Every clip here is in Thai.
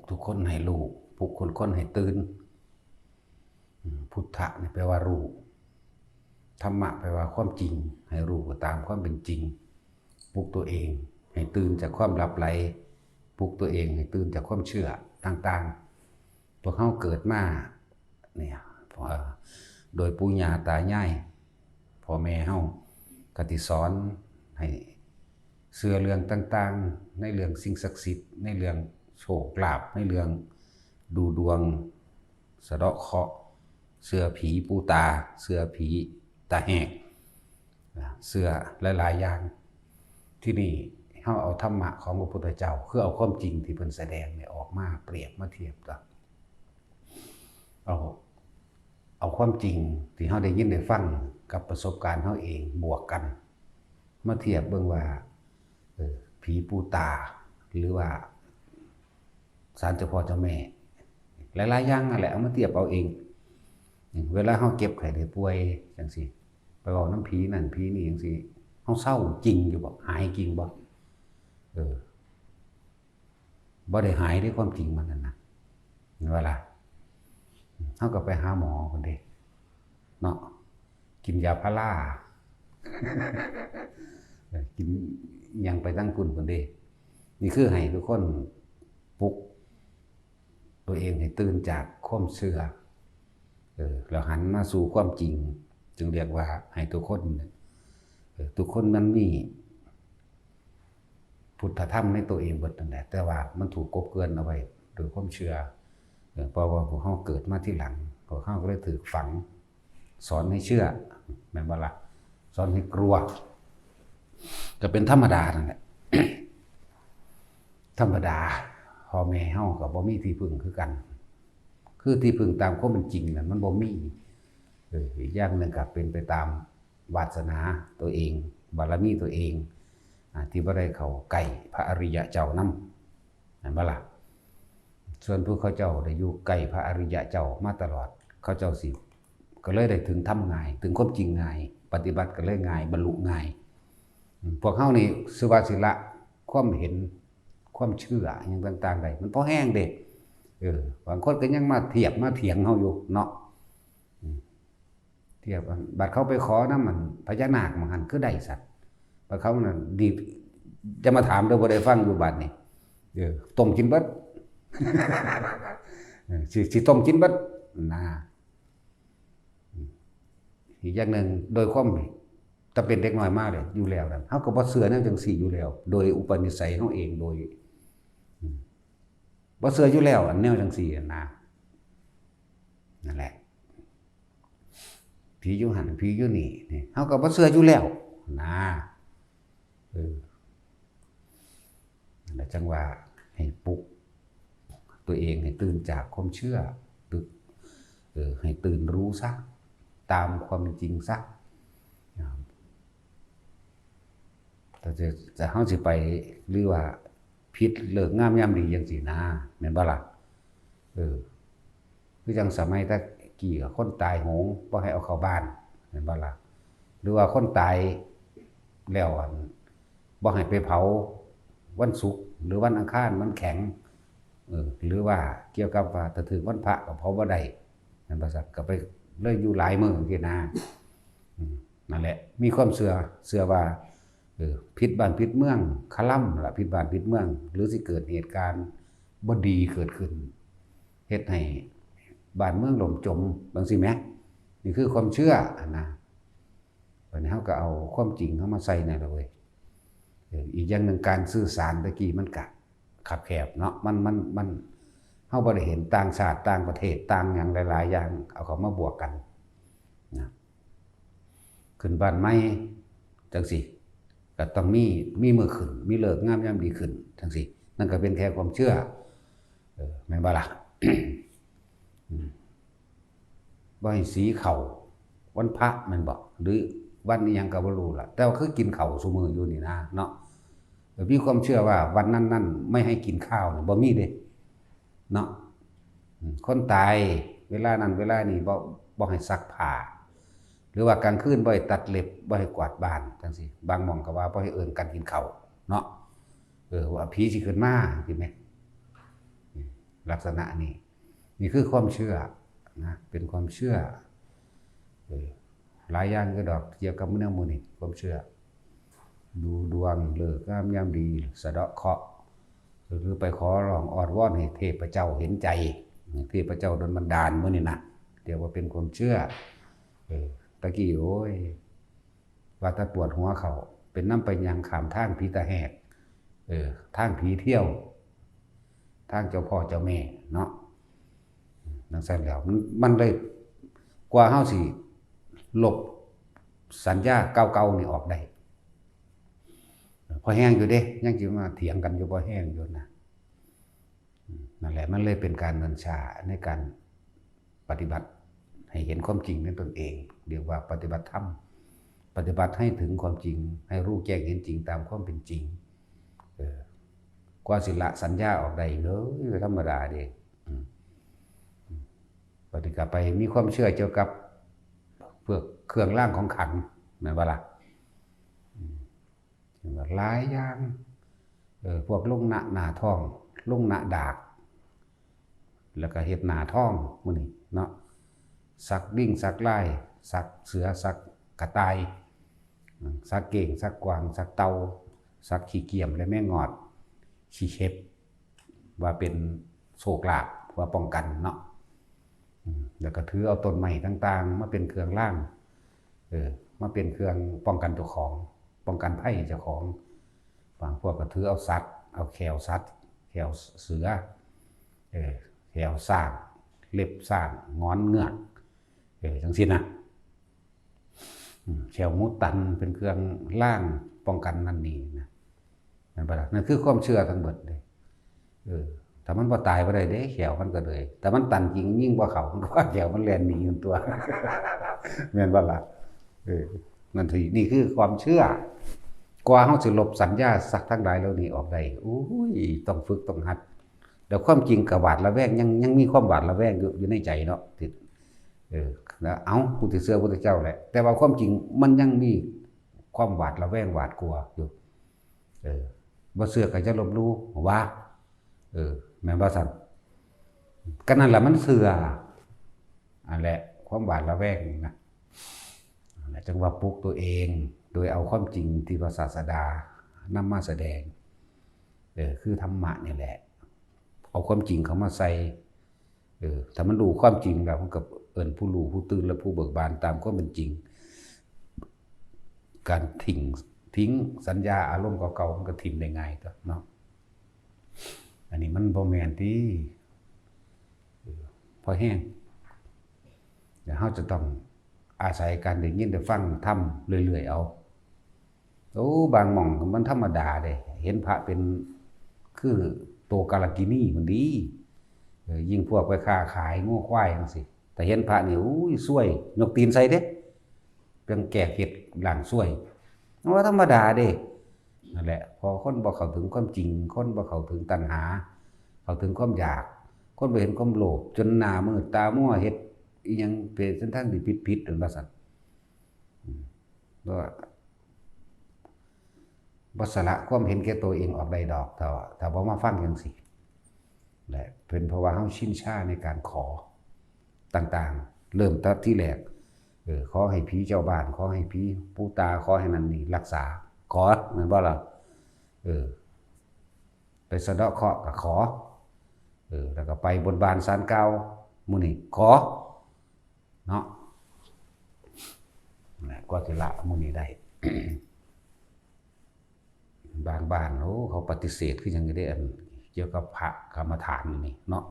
ทุกคนให้รู้ปลุกคนให้ตื่นพุทธะนี่แปลว่ารู้ธรรมะแปลว่าความจริงให้รู้ตามความเป็นจริงปลุกตัวเองให้ตื่นจากความหลับไหลปลุกตัวเองให้ตื่นจากความเชื่อต่างๆพวกเขาเกิดมาเนี่ยโดยปู่ย่าตายายพ่อแม่เขากติสอนให้เชื่อเรื่องต่างๆในเรื่องสิ่งศักดิ์สิทธิ์ในเรื่องโชคลาภในเรื่องดูดวงสะเดาะเคราะห์เชื่อผีปูตาเชื่อผีตาแหกเชื่อหลายๆอย่างที่นี่เขาเอาธรรมะของพระพุทธเจ้าคือเอาความจริงที่เพิ่นแสดงเนี่ยออกมาเปรียบมาเทียบกันเอาความจริงที่เขาได้ยินได้ฟังกับประสบการณ์เขาเองบวกกันมาเทียบเบิ่งว่าผีปูตาหรือว่าศาลเจ้าพ่อเจ้าแม่หลายๆอย่างนั่นแหละเอามาเทียบเอาเองเวลาเขาเก็บไข้ได้ป่วยจังซี่ไปบอกน้ำผีนั่นผีนี่จังซี่เขาเศร้าจริงอยู่บ่หายจริงบ่บ่ได้หายด้วยความจริงมันนั่นนะเวลาเขาก็ไปหาหมอคนเดียวเนาะกินยาพารากินยังไปตั้งคุณคนเดียวนี่คือให้ทุกคนปลุกตัวเองให้ตื่นจากความเชื่อแล้วหันมาสู่ความจริงจึงเรียกว่าให้ทุกคนนั้นมีพุทธธรรมในตัวเองเบิดนั่นแหละแต่ว่ามันถูกกบเกลื่อนเอาไว้โดยความเชื่อเพราะว่าพวกเขาเกิดมาที่หลังพวกเขาก็เลยถือฝังสอนให้เชื่อแม่นบ่ล่ะสอนให้กลัวก็เป็นธรรมดานั่นแหละ ธรรมดาพ่อแม่เฮาก็บ่มีที่พึ่งคือกันคือที่พึ่งตามความเป็นจริงนั่นมันบ่มีอีกอย่างหนึ่งก็เป็นไปตามวาสนาตัวเองบารมีตัวเองที่บ่ได้เข้าใกล้พระอริยะเจ้านำนั่นบ่ล่ะส่วนพวกเขาเจ้าได้อยู่ใกล้พระอริยะเจ้ามาตลอดเขาเจ้าสิก็เลยได้ถึงธรรมง่ายถึงความจริงง่ายปฏิบัติก็เลยง่ายบรรลุง่ายพวกเฮานี่สิว่าสิละความเห็นความเชื่ออย่างต่างๆได้มันพอแห้งเด้บางคนก็ยังมาเทียบมาเถียงเฮาอยู่เนาะเทียบบัดเขาไปขอนำมันพญานาคมันหันคือได้สัตว์บัดเขานั่นดีจะมาถามเด้อบ่ได้ฟังอยู่บัดนี้ต้มกินเบิด สิต้มกินเบิดนะอีกอย่างนึงโดยความถ้าเป็นเด็กน้อยมากเลยอยู่แล้วนั่นเฮาก็บ่เชื่อแนวจังซี่อยู่แล้วโดยอุปนิสัยเฮาเองโดยบ่เชื่ออยู่แล้วอันแนวจังซี่นะนั่นแหละผีอยู่หันผีอยู่นี่เฮาก็บ่เชื่ออยู่แล้วนะนั่นแหละจังว่าให้ปลุกตัวเองให้ตื่นจากความเชื่อให้ตื่นรู้ซะตามความจริงซะแต่เฮาสิไปหรือว่าผิดเลิกงามยามดีจังซี่นะแม่นบ่ล่ะคือจังสมัยตะกี้ก็คนตายโหงบ่ให้เอาเข้าบ้านแม่นบ่ล่ะหรือว่าคนตายแล้วบ่ให้ไปเผาวันศุกร์หรือวันอังคารมันแข็งหรือว่าเกี่ยวกับว่าถ้าถึงวันพระก็เผาบ่ได้นั่นบ่ซักก็ไปเลยอยู่หลายมื้อจังซี่นะนั่นแหละมีความเชื่อว่าผิดบ้านผิดเมืองคล่ำล่ะผิดบ้านผิดเมืองหรือสิเกิดเหตุการณ์บ่ดีเกิดขึ้นเฮ็ดให้บ้านเมืองล่มจมจังซี่แหมนี่คือความเชื่อนะวันนี้เฮาก็เอาความจริงเข้ามาใส่ในละเว้ยอีกอย่างนึงการสื่อสารตะกี้มันก็คับแคบเนาะมันเฮาบ่ได้เห็นต่างชาติต่างประเทศต่างหยังหลายๆอย่างเอาเข้ามาบวกกันนะขึ้นบ้านใหม่จังซี่ก็ต้องมีมื้อขึ้นมีเลิกงามยามดีขึ้นจังซี่นั่นก็เป็นแค่ความเชื่อแม่นบ่ล่ะ บ่ให้สีเข้าวันพระแม่นบ่หรือวันอีหยังก็บ่รู้ล่ะแต่ว่าคือกินข้าวซุมื้ออยู่นี่นะเนาะมีความเชื่อว่าวันนั้นๆไม่ให้กินข้าวนี่บ่มีเด้เนาะคนตายเวลานั้นเวลานี้บ่ให้ซักผ้าหรือว่ากลางคืนบ่ให้ตัดเล็บบ่ให้กวาดบ้านจังซี่บางหม่องก็ว่าบ่ให้เอิ้นกันกินข้าวเนาะว่าผีสิขึ้นมาสิแม่ ลักษณะนี้นี่คือความเชื่อนะเป็นความเชื่อหลายอย่างก็ดอกเกี่ยวกับเรื่องมูนี่ความเชื่อดูดวงเลิกงามยามดีสะเดาะเคราะห์หรือไปขอร้องอ้อนวอนให้เทพเจ้าเห็นใจเทพเจ้าโดนบันดาลมื้อนี่นะเดี๋ยวว่าเป็นความเชื่อตะกี้โอ้ยว่าถ้าปวดหัวเขาเป็นน้ำไปยังขามทางผีตาแหกทางผีเที่ยวทางเจ้าพ่อเจ้าแม่เนาะนั่นแสดงแล้วมันเลยกว่าเฮาสิลบสัญญาเก่าๆนี่ออกได้พอแห้งอยู่เด้ยังสิมาเถียงกันอยู่พอแห้งอยู่นะนั่นแหละมันเลยเป็นการเนินช้าในการปฏิบัติให้เห็นความจริงในตนเองเรียกว่าปฏิบัติธรรมปฏิบัติให้ถึงความจริงให้รู้แจ้งเห็นจริงตามความเป็นจริงกว่าสิละสัญญาออกได้เลยธรรมดาเด้ปฏิกลับไปมีความเชื่อเกี่ยวกับเพื่อเครื่องร่างของขันนั่นว่าล่ะหลายอย่างพวกลงหน้าท้องลงหน้าดากแล้วก็เฮ็ดหน้าท้องมื้อนี้เนาะสักดิ้งสักลายสักเสือสักกระต่ายสักเก่งสักกวางสักเต่าสักขี้เกียจและแม่งอดขี้เข็บว่าเป็นโชคลาภว่าป้องกันเนาะแล้วก็ถือเอาต้นไม้ต่างๆมาเป็นเครื่องร่างมาเป็นเครื่องป้องกันเจ้าของป้องกันภัยเจ้าของบางพวกก็ถือเอาสัตว์เอาแขวสัตว์แขวเสือแขวสร้างเล็บสร้างงอนเงือกจังซี่นะแขวมุตันเป็นเครื่องร่างป้องกันนั่นนี่นะนั่นคือความเชื่อทั้งหมดเลยถ้ามันบ่ตายบ่ได้เด้แขวมันก็เลยแต่มันตันจริงยิ่งบ่เข้ามันก็แขวมันแล่นหนีอยู่ตัวแม่นบ่ล่ะนั่นทีนี่คือความเชื่อกว่าเฮาสิลบสัญญาสักทั้งหลายเหล่านี้ออกได้โอ้ยต้องฝึกต้องหัดแล้วความจริงก็หวาดระแวงยังมีความหวาดระแวงอยู่ในใจเนาะติดแล้วผู้ที่เชื่อพระพุทธเจ้าแหละแต่ว่าความจริงมันยังมีความหวาดระแวงหวาดกลัวอยู่บ่เชื่อก็จะลบลู่ว่าแม่นบ่ซั่นก็นั่นแหละมันเชื่ออันแหละความหวาดระแวงนะจังว่าปลุกตัวเองโดยเอาความจริงที่พระศาสดานำมาแสดงคือธรรมะนี่แหละเอาความจริงเขามาใส่ถ้ามันรู้ความจริงแล้วมันก็เอิ้นผู้รู้ผู้ตื่นและผู้เบิกบานตามความเป็นจริงการทิ้งสัญญาอารมณ์เก่าๆมันก็ทิ้งได้ง่ายตัวเนาะอันนี้มันบ่แม่นที่พอแห้งเดี๋ยวเฮาจะต้องอาศัยการได้ยินได้ฟังทำเรื่อยๆเอาบางหม่องมันธรรมดาเด้เห็นพระเป็นคือโตกาลกินีมันดียิ่งพวกไปค้าขายงูควายจังซี่แต่เห็นพระนี่ซวยยกตีนใส่เด้เรื่องแก่เฮ็ดหลังซวยว่าธรรมดาเด้นั่นแหละพอคนบ่เข้าถึงความจริงคนบ่เข้าถึงตัณหาเข้าถึงความอยากคนบ่เห็นความโลภจนหน้ามืดตามัวเฮ็ดอีหยังเป็นเส้นทางที่ผิดๆนั่นว่าซั่นบ่สละความเห็นแก่ตัวเองออกได้ดอกถ้าบ่มาฟังจังซี่แหละเป็นเพราะว่าเฮาชินชาในการขอต่างๆเริ่มตั้งที่แรกขอให้ผีเจ้าบ้านขอให้ผีปู่ตาขอให้นั่นนี่รักษาขอเหมือนบ่ล่ะไปสะเดาะเคราะห์ก็ขอแล้วก็ไปบนบานศาลเก่ามื้อนี้ขอเนาะก็สิละมื้อนี้ได้ บางบ้านเขาปฏิเสธคือจังได๋อันเกี่ยวกับพระกรรมฐานนี่เนาะ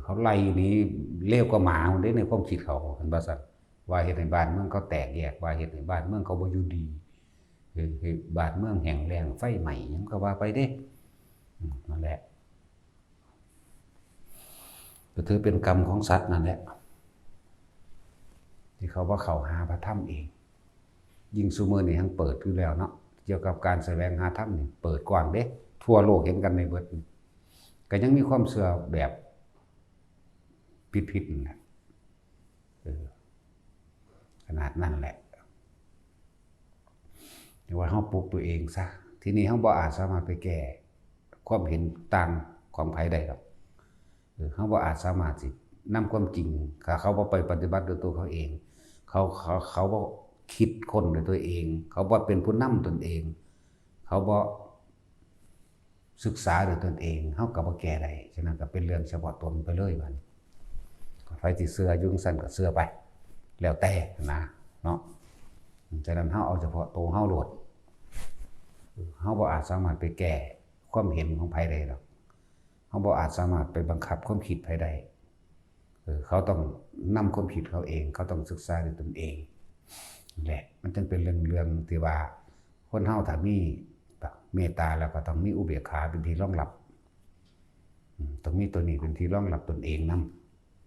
เขาไล่นี้เลวกว่าหมาพุ่นเด้ในความคิดเขาเห็นบ่ซั่นว่าเฮ็ดให้บ้านเมืองเขาแตกแยกว่าเฮ็ดให้บ้านเมืองเขาบ่อยู่ดีคือบ้านเมืองแห้งแล้งไฟไหม้หยังก็ว่าไปเด้นั่นแหละก็ถือเป็นกรรมของสัตว์นั่นแหละที่เขาว่าเขาหาพระธรรมเองยิ่งซุมื้อนี้ทั้งเปิดอยู่แล้วเนาะเกี่ยวกับการแสวงหาธรรมนี่เปิดกว้างเด้ทั่วโลกเห็นกันในเบิดก็ยังมีความเชื่อแบบผิดๆนั่นแหละขนาดนั้นแหละแต่ว่าเฮาปลุกตัวเองซะทีนี้เฮาบ่อาจสามารถไปแก้ความเห็นต่างของไผได้หรอก เขาบ่อาจสามารถสินำความจริงถ้าเขาบ่ไปปฏิบัติด้วยตัวเขาเองเขาบ่คิดค้นด้วยตัวเองเขาบ่เป็นผู้นำตนเองเขาบ่ศึกษาด้วยตนเองเฮาก็บ่แก้ได้ฉะนั้นก็เป็นเรื่องเฉพาะตนไปเลยบัดไผสิเชื่ออยู่จังซั่นก็เชื่อไปแล้วแต่นะเนาะฉะนั้นเฮาเอาเฉพาะตัวเฮาโลดเฮาบ่อาจสามารถไปแก้ความเห็นของไผได้หรอกเฮาบ่อาจสามารถไปบังคับความคิดไผได้เขาต้องนำความคิดเขาเองเขาต้องศึกษาด้วยตนเองแหละมันจึงเป็นเรื่องที่ว่าคนเฮาถ้ามีเมตตาแล้วก็ต้องมีอุเบกขาเป็นที่รองรับต้องมีตัวนี้เป็นที่รองรับตนเองน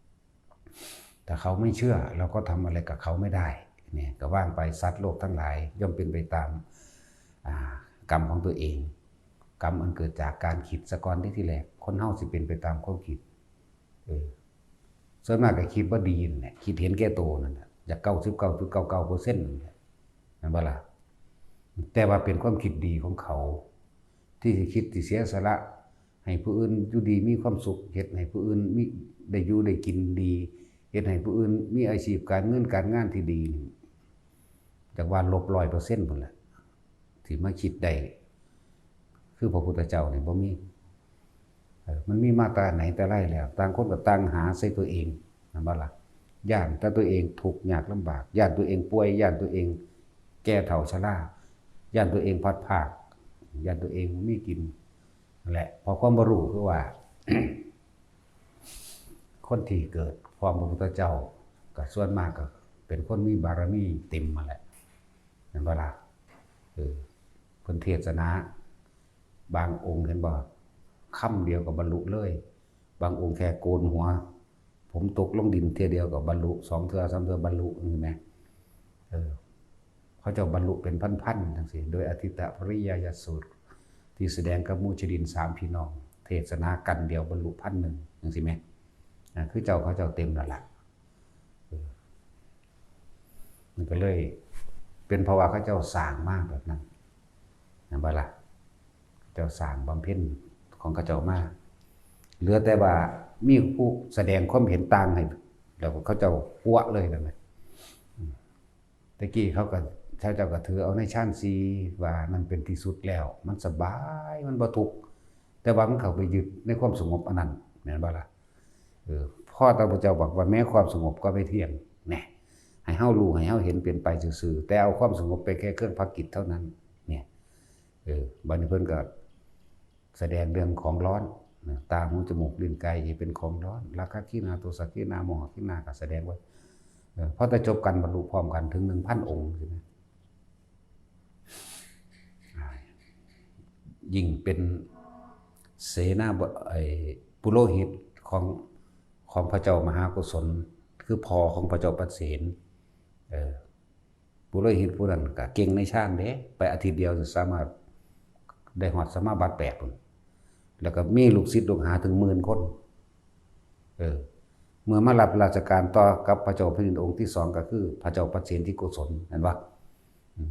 ำแต่เขาไม่เชื่อเราก็ทำอะไรกับเขาไม่ได้เนี่ยก็ว่างไปสัตว์โลกทั้งหลายย่อมเป็นไปตามกรรมของตัวเองกรรมอันเกิดจากการคิดสะก่อนที่แรกคนเฮาสิเป็นไปตามความคิดส่วนมากก็คิดว่าดีนั่นแหละคิดเห็นแก่ตัวนั่นแหละจาก99.99%นั่นบ่ล่ะแต่ว่าเป็นความคิดดีของเขาที่สิคิดที่เสียสละให้ผู้อื่นอยู่ดีมีความสุขเฮ็ดให้ผู้อื่นมีได้อยู่ได้กินดีเฮ็ดให้ผู้อื่นมีอาชีพการเงินการงานที่ดีจากว่าลบ 100% พุ่นแหละที่มาคิดได้คือพระพุทธเจ้านี่บ่มีมันมีมาตราไหนแต่ไรแล้วต่างคนก็ต่างหาใส่ตัวเองนั่นบ่ล่ะย่านแต่ตัวเองทุกข์ยากลำบากย่านตัวเองป่วยย่านตัวเองแก่เฒ่าชราย่านตัวเองพัดภาคย่านตัวเองมีกินนั่นแหละพอความบ่รู้คือว่า คนที่เกิดพร้อมพระพุทธเจ้าก็ส่วนมากก็เป็นคนมีบารมีเต็มมาแหละนั่นบ่ล่ะเพิ่นเทศนาบางองค์เห็นบ่ค่ำเดียวกับบรรลุเลยบางองค์แค่โกนหัวผมตกลงดินเทียเดียวกับบรรลุ2เทื่อ3เทื่อบรรลุนี่แหมเขาจะบรรลุเป็นพันๆจังซี่โดยอทิตตปริยายสูตรที่แสดงกับมูชดิน3พี่น้องเทศนากันเดียวบรรลุ1,000จังซี่แม่คือเขาเจ้าเต็มแล้วล่ะมันก็เลยเป็นเพราะว่าเขาเจ้าสร้างมากแบบนั้นนั่นบ่ล่ะเจ้าสร้างบำเพ็ญของเขาเจ้ามาเหลือแต่ว่ามีผู้แสดงความเห็นต่างให้แล้วเขาเจ้าปั้วเลยนั่นแหละตะกี้เขาก็เจ้าก็ถือเอาในชั้นซีว่ามันเป็นที่สุดแล้วมันสบายมันบ่ทุกข์แต่ว่ามันเข้าไปยึดในความสงบอันนั้นแม่นบ่ล่ะพ่อตาพระเจ้าบอกว่าแม้ความสงบก็ไม่เที่ยงแน่ให้เฮารู้ให้เฮาเห็นเปลี่ยนไปซื่อๆแต่เอาความสงบไปแค่เครื่องพักกิจเท่านั้นเนี่ยบัดนี้เพิ่นก็แสดงเรื่องของร้อนตาหูจมูกลิ้นกายเป็นของร้อนราคะขีณาโทสะขีณาโมหะขีณาก็แสดงไว้พอแต่จบกันบรรลุพร้อมกันถึง 1,000 องค์ใช่ไหมยิ่งเป็นเสนาปุโรหิตของพระเจ้ามหาโกศลคือพ่อของพระเจ้าปเสนปุโรหิตผู้นั้นก็เก่งในฌานเด้ไปอาทิตย์เดียวสามารถได้ฮอดสมาบัติ8พุ่นแล้วก็มีลูกศิษย์ลูกหาถึง10,000 คนเมื่อมารับราชการต่อกับพระเจ้าแผ่นดินองค์ที่2ก็คือพระเจ้าปเสนที่โกศลเห็นบ่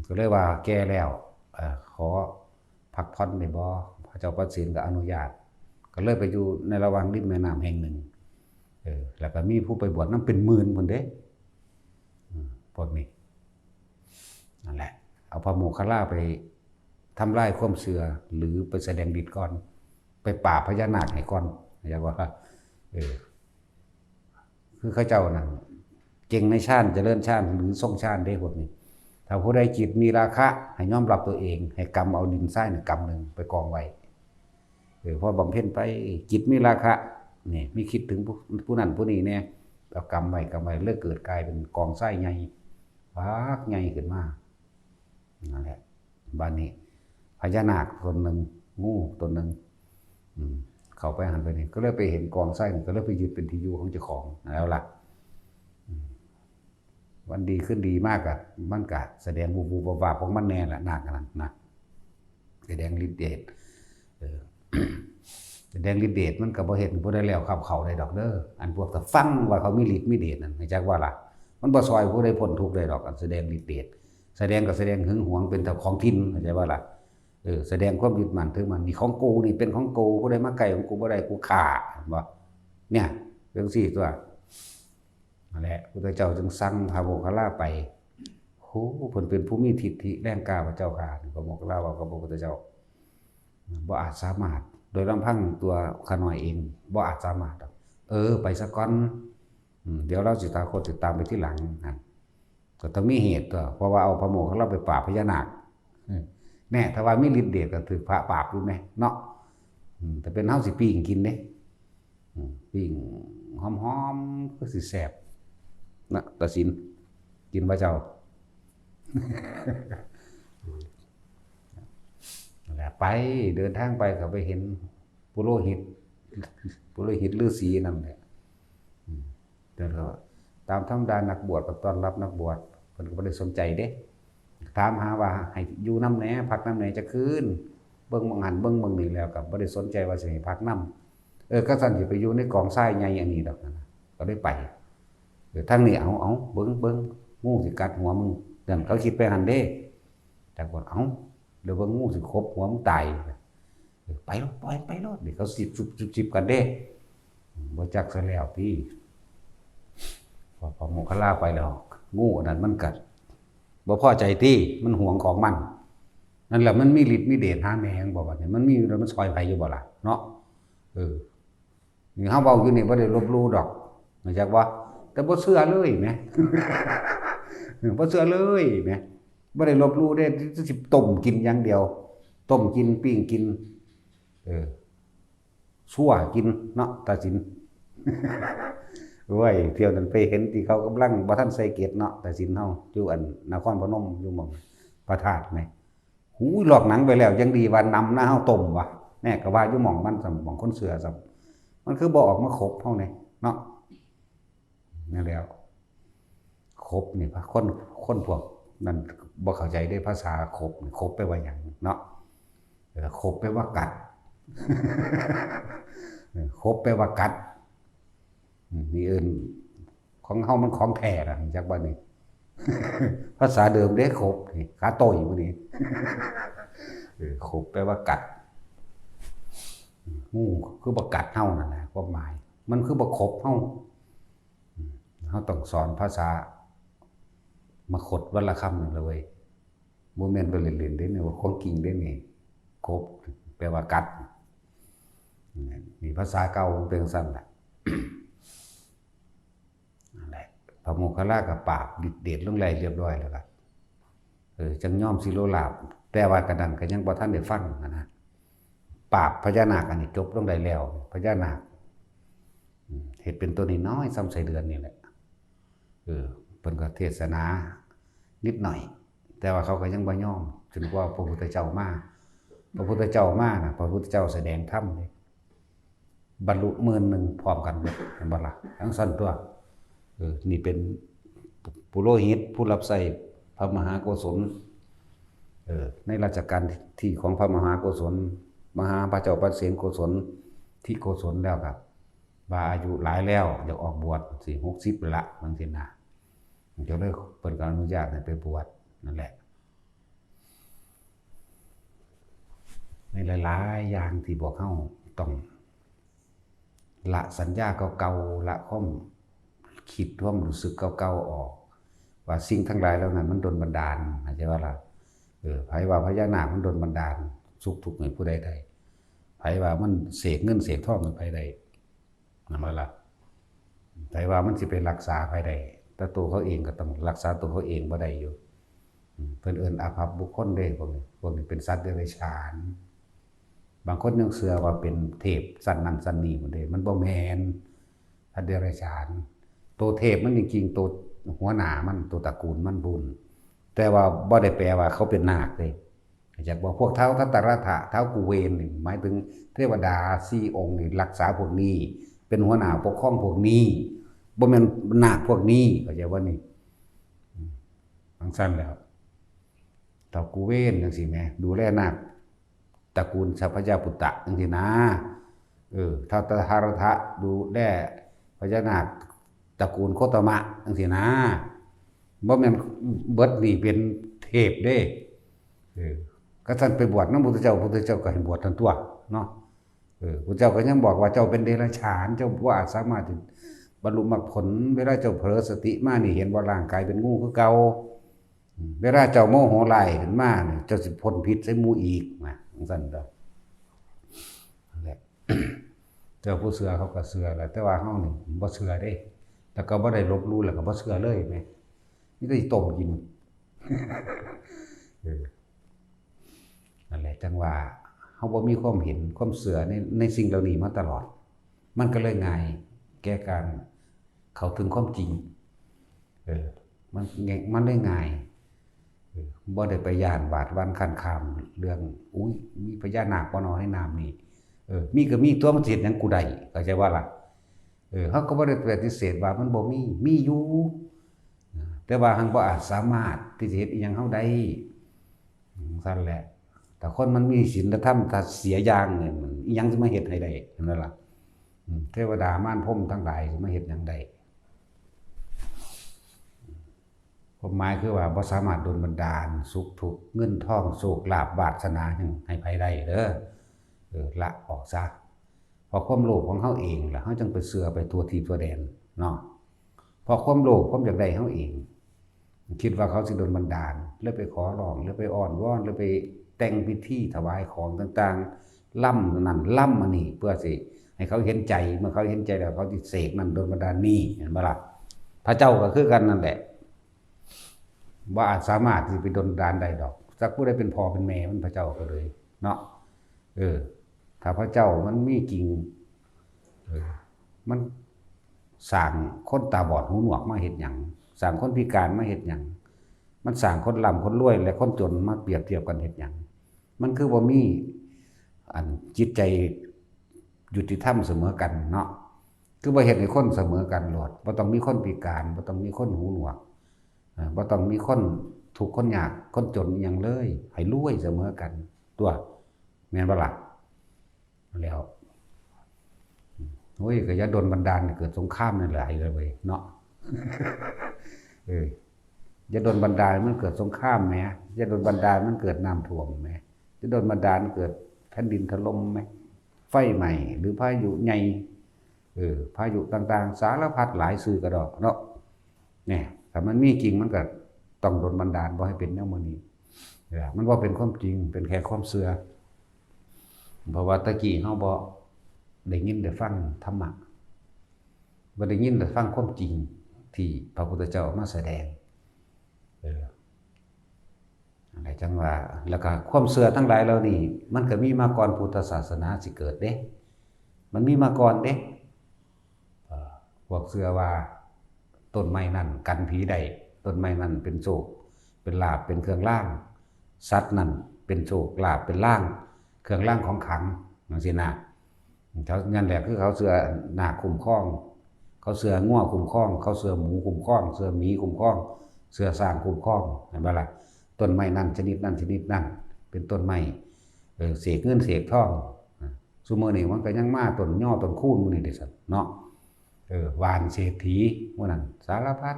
ก็เลยว่าแก่แล้วขอพักผ่อนได้บ่พระเจ้าปเสนก็อนุญาตก็เลยไปอยู่ในระหว่างริมแม่น้ำแห่งหนึ่งแล้วก็มีผู้ไปบวชนำเป็นหมื่นพุ่นเด้พวกนี้นั่นแหละเอาพระโมคคัลลาไปทำลายความเชื่อหรือไปแสดงฤทธิ์ก่อนไปปราบพญานาคให้ก่อนอย่าว่าคือเขาเจ้านั่นเก่งในฌานเจริญฌานหรือทรงฌานได้พวกนี้ถ้าผู้ใดจิตมีราคะให้ยอมรับตัวเองให้กำเอาดินทรายหนึ่งกำนึงไปกองไว้พอบำเพ็ญไปจิตมีราคะนี่มีคิดถึงผู้นั้นผู้นี้เนี่ยเอากำไว้เลิกเกิดกลายเป็นกองทรายใหญ่พักใหญ่ขึ้นมานั่นแหละบ้านนี้พญานาคตนหนึ่งงูตนหนึ่งเข้าไปหันไปนี่ก็เลยไปเห็นกองไส้ก็เลยไปยึดเป็นที่อยู่ของเจ้าของแล้วล่ะวันดีขึ้นดีมากอะมันกะแสดงบูบาของมันแน่แหละนาคนั้นนะแสดงฤทธิ์เดชแสดงฤทธิ์เดชมันก็บ่เห็นบ่ได้แล้วเขาได้ดอกเด้ออันพวกแต่ฟังว่าเขามีฤทธิ์มีเดชนั่นให้จักว่าล่ะมันบ่ซอยผู้ใดพ้นทุกข์ได้ดอกอันแสดงฤทธิ์เดชแสดงก็แสดงหึงหวงเป็นของทินเข้าใจว่าล่ะแสดงความยึดมั่นถือมั่นนี่ของกูนี่เป็นของกูผู้ใดมาไกลของกูบ่ได้กูฆ่าบ่ เนี่ยเรื่องสี่ตัวนั่นแหละพุทธเจ้าจึงสั่งพระโมคคัลลาไปโหเพิ่นเป็นผู้มีทิฏฐิแรงกล้าพระเจ้าค่ะพระโมคคัลลาว่ากับพระพุทธเจ้าบ่อาจสามารถโดยลำพังตัวข้าน้อยเองบ่อาจสามารถไปซะก่อนเดี๋ยวเราสิตาคนติดตามไปที่หลังนั่นก็ต้องมีเหตุตัวเพราะว่าเอาพระโมคคัลลาไปปราบพญานาคแน่ถ้าว่ามีฤทธิ์เดชก็ถือพระปราบอยู่ไหมเนาะแต่เป็นเฮาสิปิ้งกินเด้ปิ้งหอมๆก็สิแซ่บนะตัดสินกินพระเจ้าแหละไปเดินทางไปก็ไปเห็นปุโรหิตฤาษีนั่นแหละเดินก็ตามธรรมดานักบวชก็ต้อนรับนักบวชเพิ่นก็บ่ได้สนใจเด้ถามหาว่าให้อยู่นำแหน่พักนำแหน่จะคืนเบิ่งบางหันเบิ่งเบิ่งนี่แล้วก็บ่ได้สนใจว่าสิให้พักนำก็ซั่นสิไปอยู่ในกองทรายใหญ่อันนี้ดอกนะก็ได้ไปทางนี้เอาเบิ่งงูสิกัดหัวมึงนั่นเขาคิดไปหั่นเด้แต่ก่อนเดี๋ยวว่างูสิครบหัวมึงตายไปรถปล่อยไปรถเดี๋ยวเขาสิบกันเด้บ่จักซะแล้วพี่พอโมคคัลลาไปแล้วงูอันนั้นมันกัดบ่พอใจที่มันหวงของมันนั่นแหละมันมีฤทธิ์มีเดชหาแม่งบ่ว่าเนี่ยมันมีแล้วมันซอยไผอยู่บ่ล่ะเนาะนี่เฮาเว้าอยู่นี่บ่ได้ลบหลู่ดอกรู้จักบ่แต่บ่เชื่อเลยแหม บ่เชื่อเลยแหมบ่ได้ลบหลู่เด้สิต้มกินอย่างเดียวต้มกินปิ้งกินชั่วกินเนาะตัดสิน โอ้ยเที่ยวนั้นไปเห็นที่เขากำลังบ่ทันใส่เกียรติเนาะตัดสินเฮาอยู่อันนครพนมอยู่หม่องพระธาตุแม่หูยหลอกหนังไปแล้วยังดีว่านำหน้าเฮาต้มว่ะแน่ก็ว่าอยู่หม่องมันหม่องคนเสือซับมันคือบ่ออกมาครบเฮานี่เนาะนั่นแล้วครบนี่พระคนพวกนั้นบ่เข้าใจได้ภาษาครบครบไปว่าหยังเนาะครบไปว่ากัด ครบไปว่ากัดนี่ของเฮามันของแท้ล่ะจักบ่นี่ ภาษาเดิมเด้ครบนี่ขาโตยบ่นี่ ครบไปว่ากัดงูคือบ่กัดเฮานั่นแหละความหมายมันคือบ่ครบเฮาต้องสอนภาษามาขดวันละคำนึงเลยบ่แม่นไปเล่นๆเด้นี่ว่าของจริงเด้นี่ครบแปลว่ากัดนี่ภาษาเก่าเป็นซั่นล่ะ นั่นแหละพระโมคคัลลาก็ปราบฤทธิ์เดชลงไล่เรียบร้อยแล้วก็จังยอมสิโลลาภแต่ว่ากระนั้นก็ยังบ่ทันได้ฟังนะปราบพญานาคอันนี้จบลงได้แล้วพญานาคเฮ็ดเป็นตัวน้อยๆซ้ำใส่เดือนนี่แหละเพิ่นก็เทศนานิดหน่อยแต่ว่าเขาก็ยังบ่ยอมจนกว่าพระพุทธเจ้ามาพระพุทธเจ้ามาน่ะพระพุทธเจ้าแสดงธรรมเลยบรรลุ10,000พร้อมกันเบิดเห็นบ่ล่ะทั้งสั้นตัวนี่เป็นปุโรหิตผู้รับใช้พระมหาโกศลในราชการที่ของพระมหาโกศลมหาพระเจ้าประเสนโกศลที่โกศลแล้วครับว่าอายุหลายแล้วอยากออกบวชสิ60ละบางทีน่ะเดี๋ยวเลยเพิ่นก็อนุญาตให้ไปบวชนั่นแหละในหลายๆอย่างที่บอกเฮาต้องละสัญญาเก่าๆละความคิดความรู้สึกเก่าๆออกว่าสิ่งทั้งหลายแล้วนั้นมันดลบันดาลเข้าใจว่าล่ะไผว่าพญานาคมันดลบันดาลสุขทุกข์ให้ผู้ใดได้ไผว่ามันเสกเงินเสกทองให้ไผได้นั่นว่าล่ะไผว่ามันสิไปรักษาไผได้แต่ตัวเขาเองก็ต้องรักษาตัวเขาเองบ่ได้อยู่เพิ่นเอิ้นอาภัพบุคคลเด้พวกนี้เป็นสัตว์เดรัจฉานบางคนยังเชื่อว่าเป็นเทพสันนั้นสันนี้หมดเลยมันบ่แม่นสัตว์เดรัจฉานตัวเทพมันจริงๆตัวหัวหน้ามันตัวตระกูลมันบุญแต่ว่าบ่ได้แปลว่าเขาเป็นนาคเลยจากบอกพวกเท้าทัตตรัฐะเท้ากุเวนนี่หมายถึงเทวดา4องค์นี่รักษาพวกนี้เป็นหัวหน้าปกครองพวกนี้บ่แม่นนาคพวกนี้เข้าใจว่านี่ทั้งสั้นแล้วเท้ากุเวนจังซี่แหมดูแลนาคตระกูลสัพพยาปุตตะจังซี่นะเท้าตถารัฐะดูแลพญานาคตระกูลโคตมะจังซี่นะบ่แม่นเบิดนี่เป็นเทพเด้ก็ท่านไปบวชนำพระพุทธเจ้าก็ให้บวชทันตัวเนาะ พระเจ้าก็ยังบอกว่าเจ้าเป็นเดรัจฉานเจ้าว่าสามารถบรรลุมรรคผลเวลาเจ้าเผลอสติมานี่เห็นว่าร่างกายเป็นงูคือเก่าเวลาเจ้าโมโหไหลขึ้นมาเนี่ยเจ้าสิพ้นพิษใส่หมู่อีกนะสั่นเด้อนั่นแหละเจ้าผู้เชื่อเขาก็เชื่อแหละแต่ว่าเฮานี่บ่เชื่อเด้แล้วก็บ่ได้ลบหลู่แล้วก็บ่เชื่อเลยแหมนี่ได้ต้มกินนั่นแหละจังว่าเฮาบ่มีความเห็นความเชื่อในสิ่งเหล่านี้มาตลอดมันก็เลยง่ายแก่การเข้าถึงความจริงมันได้ง่ายบ่ได้ไปย่านบาดวันคันคามเรื่องอุ้ยมีพญานาคบ่เนาะในน้ำนี่มีก็มีตัวมันสิเฮ็ดหยังกูได้เข้าใจว่าล่ะเฮาก็บ่ได้ปฏิเสธว่ามันบ่มีอยู่แต่ว่าหังบ่อาจสามารถที่จะเฮ็ดอีหยังเฮาได้ซั่นแหละแต่คนมันมีศีลธรรมถ้าเสียอย่างเนี่ยมันอีหยังสิมาเฮ็ดให้ได้นั่นล่ะเทวดามารพรหมทั้งหลายสิมาเฮ็ดหยังได้ความหมายคือว่าบ่สามารถดลบันดาลสุขทุกข์เงินทองโชคลาภวาสนาให้ไผได้เด้อละออกซะเพราะความโลภของเฮาเองล่ะเฮาจึงไปเชื่อไปตัวทีตัวแดนเนาะเพราะความโลภความอยากได้เฮาเองคิดว่าเขาสิดลบันดาลแล้วไปขอร้องแล้วไปอ้อนวอนแล้วไปแต่งพิธีถวายของต่างๆล่ำนั่นล่ำอันนี้เพื่อสิให้เขาเห็นใจเมื่อเขาเห็นใจแล้วเขาสิเสกนั่นดลบันดาลนี่เห็นบ่ล่ะพระเจ้าก็คือกันนั่นแหละว่าอาจสามารถที่ไปดลบันดาลได้ดอกสักผู้ใดเป็นพ่อเป็นแม่มันพระเจ้าก็เลยเนาะถ้าพระเจ้ามันมีจริงมันสร้างคนตาบอดหูหนวกมาเฮ็ดหยังสร้างคนพิการมาเฮ็ดหยังมันสร้างคนร่ำคนรวยและคนจนมาเปรียบเทียบกันเฮ็ดหยังมันคือบ่มีอันจิตใจยุติธรรมเสมอกันเนาะคือบ่เฮ็ดให้คนเสมอกันโลดบ่ต้องมีคนพิการบ่ต้องมีคนหูหนวกบ่ต้องมีคนทุกข์คนยากคนจนอิหยังเลยให้รวยเสมอกันตัวแม่นบ่ล่ะแล้วโอ้ยก็อย่าโดนบันดาลให้เกิดสงครามนั่นแหละเลยเว้ยเนาะอย่าโดนบันดาลมันเกิดสงครามแหมอย่าโดนบันดาลมันเกิดน้ำท่วมแหมอย่าโดนบันดาลเกิดแผ่นดินถล่มแหมไฟไหม้หรือพายุใหญ่พายุต่างๆสารพัดหลายสื่อกระดอกเนาะเนี่ยถ้ามันมีจริงมันก็ต้องโดนบันดาลบ่ให้เป็นแนวมื้อนี้มันบ่เป็นความจริงเป็นแค่ความเชื่อเพราะว่าตะกี้เฮาบ่ได้ยินได้ฟังธรรมะบ่ได้ยินได้ฟังความจริงที่พระพุทธเจ้ามาแสดงอะไรจังว่าแล้วก็ความเชื่อทั้งหลายเหล่านี้มันก็มีมาก่อนพุทธศาสนาสิเกิดเด้มันมีมาก่อนเด้พวกเชื่อว่าต้นไม้นั่นกันผีได้ต้นไม้นั่นเป็นโชคเป็นลาภเป็นเครื่องรางสัตว์นั่นเป็นโชคลาภเป็นร่างเครื่องรางของขลังจังซี่นะเขานั่นแหละคือเขาเชื่อนาคคุ้มครองเขาเชื่องัวคุ้มครองเขาเชื่อหมูคุ้มครองเชื่อหมีคุ้มครองเชื่อสร้างคุ้มครองเห็นบ่ล่ะต้นไม้นั่นชนิดนั่นชนิดนั่นเป็นต้นไม้เสกเงินเสกทองซุมื้อนี้มันก็ยังมาต้นย่อต้นคูนมื้อนี้เด้ซั่นเนาะวานเศรษฐีมื้อนั้นสารพัด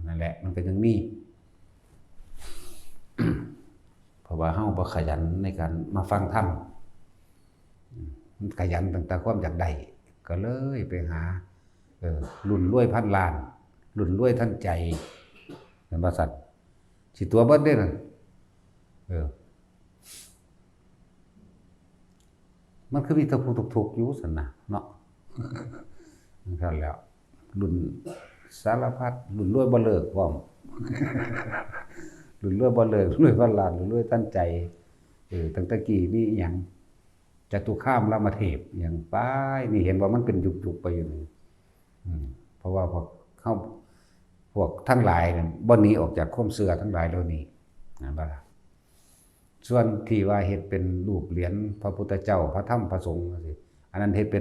นั่นแหละมันก็ยังมี เพราะว่าเฮาบ่ขยันในการมาฟังธรรมขยันตั้งแต่ความอยากได้ก็เลยไปหารุ่นรวยพันล้านรุ่นรวยทันใจเป็นบริษัทสิตัวเบิดเด้นั่นมันคือมีแตะผู้ทุกข์อยู่ซั่นน่ะเนาะนั่นแล้วรุ่นสารพัดรุ่นรวยบ่เลิกพร้อมรุ่นรวยบ่เลิกรวยพันล้านรวยทันใจตั้งแต่กี้มีอีหยังจตุคามรามเทพอย่างป้ายนี่เห็นว่ามันเป็นยุคๆไปอยู่นี่เพราะว่าพวกทั้งหลายเนี่ยบ่หนีออกจากความเชื่อทั้งหลายเหล่านี้นะบ่ล่ะส่วนที่ว่าเฮ็ดเป็นรูปเหรียญพระพุทธเจ้าพระธรรมพระสงฆ์จังซี่อันนั้นเฮ็ดเ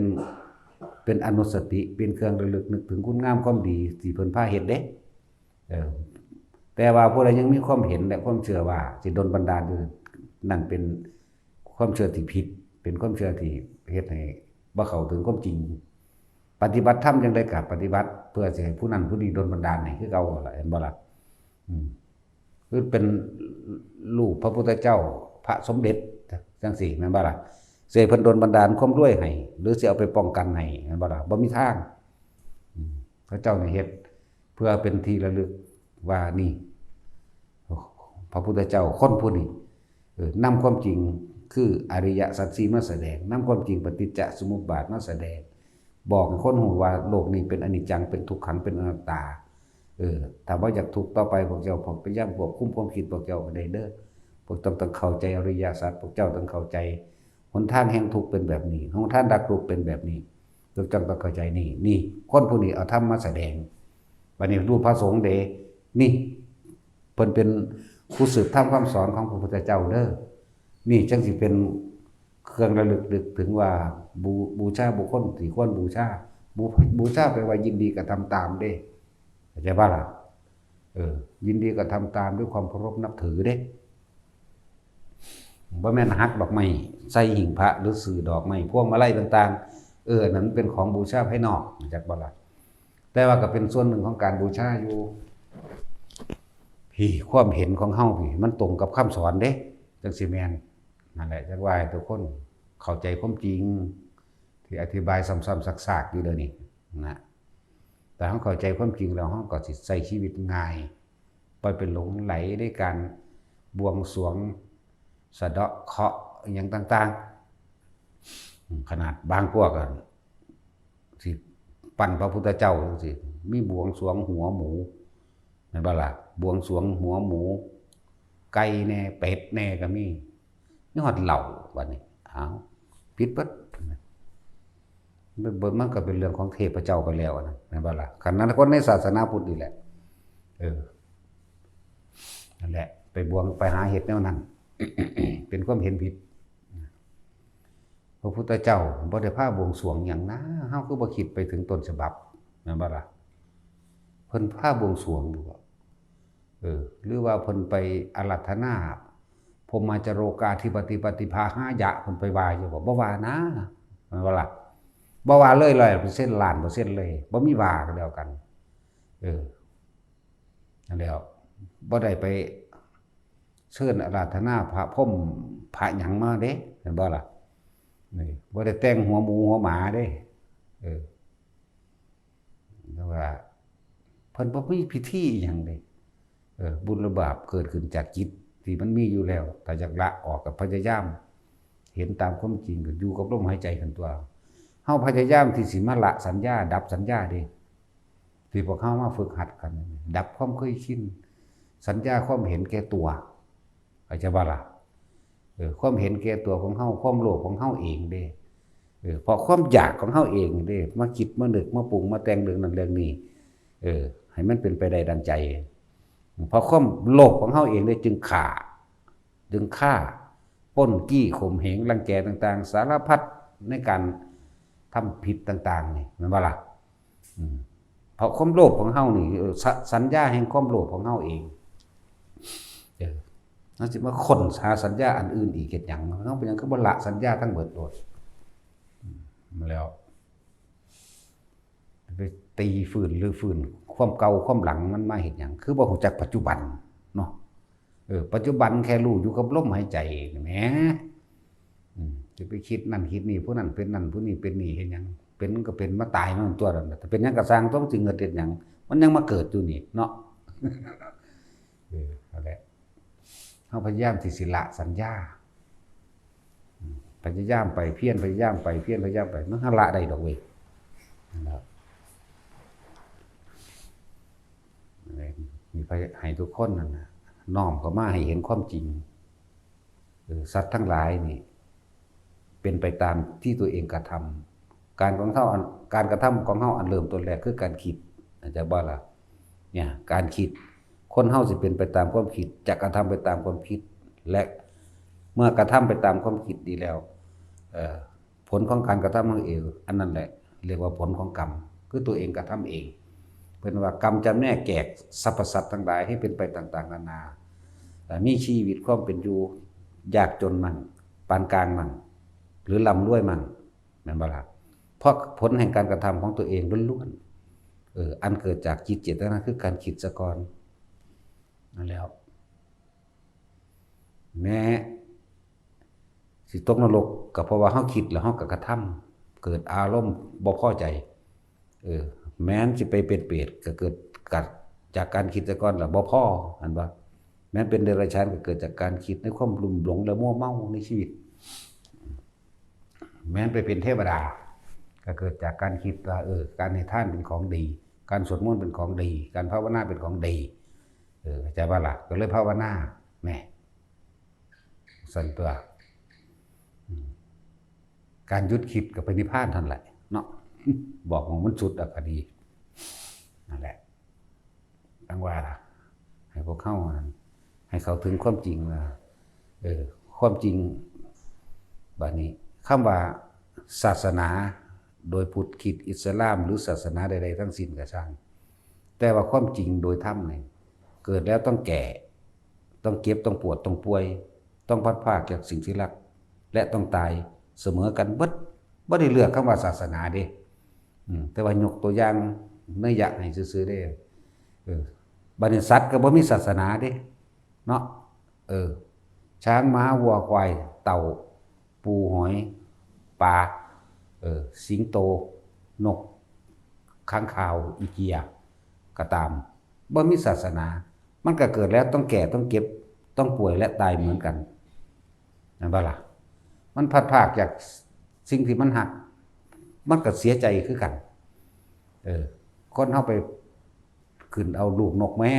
ป็นอนุสติเป็นเครื่องระลึกนึกถึงคุณงามความดีที่เพิ่นพาเฮ็ดเด้แต่ว่าผู้ใดยังมีความเห็นและความเชื่อว่าสิดลบันดาลอยู่นั่นเป็นความเชื่อที่ผิดเป็นความเชื่อที่เฮ็ดให้บ่เข้าถึงความจริงปฏิบัติธรรมจังได๋ก็ปฏิบัติเพื่อสิให้ผู้นั้นผู้นี้ดลบันดาลให้คือเก่าล่ะเห็นบ่ล่ะคือเป็นรูปพระพุทธเจ้าพระสมเด็จจังซี่แม่นบ่ล่ะ เสิเพิ่นโดนบันดาลความรวยให้หรือสิเอาไปป้องกันให้แม่นบ่ล่ะบ่มีทางพระเจ้านี่เฮ็ดเพื่อเป็นที่ระลึกว่านี่พระพุทธเจ้าคนผู้นี้นำความจริงคืออริยสัจสี่มาแสดงนำความจริงปฏิจจสมุปบาทมาแสดงบอกให้คนรู้ว่าโลกนี้เป็นอนิจจังเป็นทุกขังเป็นอนัตตาถ้าว่าอยากทุกข์ต่อไปพวกเจ้าพยายามควบคุมความคิดพวกเจ้าได้เด้อพวกต้องเข้าใจอริยสัจพวกเจ้าต้องเข้าใจหนทางแห่งทุกข์เป็นแบบนี้หนทางดับทุกข์เป็นแบบนี้พวกเจ้าต้องเข้าใจนี่คนผู้นี้เอาธรรมมาแสดงบัดนี้รูปพระสงฆ์เด้นี่เพิ่นเป็นผู้สืบทอดคำสอนของพระพุทธเจ้าเด้อนี่จังสิเป็นเครื่องระลึกถึงว่าบูชาบุคคลที่ควรบูชาบูชาแปลว่ายินดีกระทำตามเด้เข้าใจป่ะล่ะยินดีกระทำตามด้วยความเคารพนับถือเด้บ่แม่นหักดอกไม้ใส่หิ้งพระหรือสื่อดอกไม้พวงมาลัยต่างๆนั้นเป็นของบูชาภายนอกจักบ่ล่ะแต่ว่าก็เป็นส่วนหนึ่งของการบูชาอยู่พี่ความเห็นของเฮาพี่มันตรงกับคำสอนเด้จังสิแม่นนั่นแหละจักว่าให้ทุกคนเข้าใจความจริงที่อธิบายซ้ำๆซากๆอยู่เด้อนี่นะแต่เฮาเข้าใจความจริงแล้วเฮาก็สิใช้ชีวิตง่ายบ่ไปหลงไหลในการบวงสรวงสะเดาะเคราะห์อย่างต่างๆขนาดบางพวกก็สิปั้นพระพุทธเจ้าจังซี่มีบวงสรวงหัวหมูแม่นบ่ล่ะบวงสรวงหัวหมูไก่แน่เป็ดแน่ก็มีนี่ฮอดเหล้าบัดนี้อ้าวผิดเบิดมันก็เป็นเรื่องของเทพเจ้าไปแล้วนะแม่นบ่ล่ะคันนั้นคนในศาสนาพุทธนี่แหละนั่นแหละไปบวงไปหาเฮ็ดแนวนั้น เป็นความเห็นผิดพระพุทธเจ้าบ่ได้พาบวงสรวงหยังนะเฮาคือบ่คิดไปถึงต้นฉบับแม่นบ่ล่ะเพิ่นพาบวงสรวงอยู่หรือว่าเพิ่นไปอาราธนาพรหมจโรกาธิปติปฏิภาหายะเพิ่นไปว่าอยู่บ่ว่านะแม่นบ่ล่ะบ่ว่าเลย100%ล้านเปอร์เซ็นต์เลยบ่มีว่ากันแล้วกันนั่นแล้วบ่ได้ไปเชิญอาราธนาพระพรหมพระหยังมาเด้เห็นบ่ล่ะนี่บ่ได้แต่งหัวหมูหัวหมาเด้แล้วว่าเพิ่นบ่มีพิธีหยังเด้บุญหรือบาปเกิดขึ้นจากจิตที่มันมีอยู่แล้วถ้าอยากละออกก็พยายามเห็นตามความจริงก็อยู่กับลมหายใจกันตัวเฮาพยายามที่สิมาละสัญญาดับสัญญาเด้ที่พวกเฮามาฝึกหัดกันดับความเคยชินสัญญาความเห็นแก่ตัวเข้าใจบ่ล่ะความเห็นแก่ตัวของเฮาความโลภของเฮาเองเด้เพราะความอยากของเฮาเองเด้มาคิดมานึกมาปรุงมาแต่งเรื่องนั้นเรื่องนี้ให้มันเป็นไปได้ดังใจเพราะความโลภของเฮาเองเด้จึงฆ่าปล้นกี้ข่มเหงรังแกต่างๆสารพัดในการทำผิดต่างๆนี่แม่นบ่ล่ะเพราะความโลภของเฮานี่สัญญาแห่งความโลภของเฮาเองนั่นสิมาค้นหาสัญญาอันอื่นอีกเฮ็ดหยังเฮาเป็นหยังคือบ่ละสัญญาทั้งเบิดโลดมาแล้วไปตีฝืนหรือฝืนความเก่าความหลังมันมาเฮ็ดหยังคือบ่รู้จักปัจจุบันเนาะปัจจุบันแค่รู้อยู่กับลมหายใจแหมจะไปคิดนั่นคิดนี่ผู้นั้นเป็นนั่นผู้นี้เป็นนี่เฮ็ดหยังเป็นก็เป็นมาตายมันตัวนั้นแต่เป็นหยังก็สร้างต้องสิเกิดเฮ็ดหยังมันยังมาเกิดอยู่นี่เนาะนั่นแหละเฮาพยายามที่สิละสัญญาพยายามไปเพียรพยายามไปเพียรพยายามไปมันละได้ดอกเว้ยนะครับมีให้ทุกคนนั่นน่ะน้อมเข้ามาให้เห็นความจริงสัตว์ทั้งหลายนี่เป็นไปตามที่ตัวเองกระทำการกระทำของเฮาอันเริ่มต้นแรกคือการคิดอาจจะบ่ล่ะเนี่ยการคิดคนเฮาสิเป็นไปตามความคิดจะกระทำไปตามความคิดและเมื่อกระทำไปตามความคิดดีแล้วผลของการกระทำของเองอันนั้นแหละเรียกว่าผลของกรรมคือตัวเองกระทำเองเป็นว่ากรรมจำแนกแจกสรรพสัตว์ทั้งหลายให้เป็นไปต่างๆนานามีชีวิตความเป็นอยู่ยากจนมั่งปานกลางมั่งหรือร่ำรวยมั่งแม่นบ่ล่ะเพราะผลแห่งการกระทำของตัวเองล้วนๆอันเกิดจากจิตเจตนาคือการคิดซะก่อนนั่นแล้วแม้สิ สิตกนรกก็เพราะว่าเฮาคิดแล้วเฮาก็กระทำเกิดอารมณ์บ่พอใจแม้นสิไปเป็นเปรตก็เกิดกัดจากการคิดแต่ก่อนแล้วบ่พออันว่าแม้นเป็นเดรัจฉานก็เกิดจากการคิดในความลุ่มหลงและมัวเมาในชีวิตแม้นไปเป็นเทวดาก็เกิดจากการคิดว่าการให้ทานเป็นของดีการสวดมนต์เป็นของดีการภาวนาเป็นของดีเข้าใจบ่ล่ะก็เลยภาวนาแหมสั่นตัวการหยุดคิดก็ไปนิพพานเท่านั้นแหละเนาะบอกว่ามันสุดก็ดีนั่นแหละตั้งว่าให้พวกเข้าให้เขาถึงความจริงว่าความจริงบัดนี้คำว่าศาสนาโดยพุทธคริสต์อิสลามหรือศาสนาใดๆทั้งสิ้นก็ช่างแต่ว่าความจริงโดยธรรมเนี่ยเกิดแล้วต้องแก่ต้องเก็บต้องปวดต้องป่วยต้องพัดพรากจากสิ่งที่รักและต้องตายเสมอกันบ่ได้เลือกคำว่าศาสนาเด้แต่ว่ายกตัวอย่างเนื้ออยากให้ซื่อๆได้บัดนี้สัตว์ก็บ่มีศาสนาเด้เนาะช้างม้าวัวควายเต่าปูหอยปลาสิงโตนกค้างคาวอีเกียก็ตามบ่มีศาสนามันก็เกิดแล้วต้องแก่ต้องเก็บต้องป่วยและตายเหมือนกันนั่นบ่ล่ะมันพัดพรากจากสิ่งที่มันหักมันก็เสียใจคือกันคนเฮาไปขึ้นเอาลูกนกแม่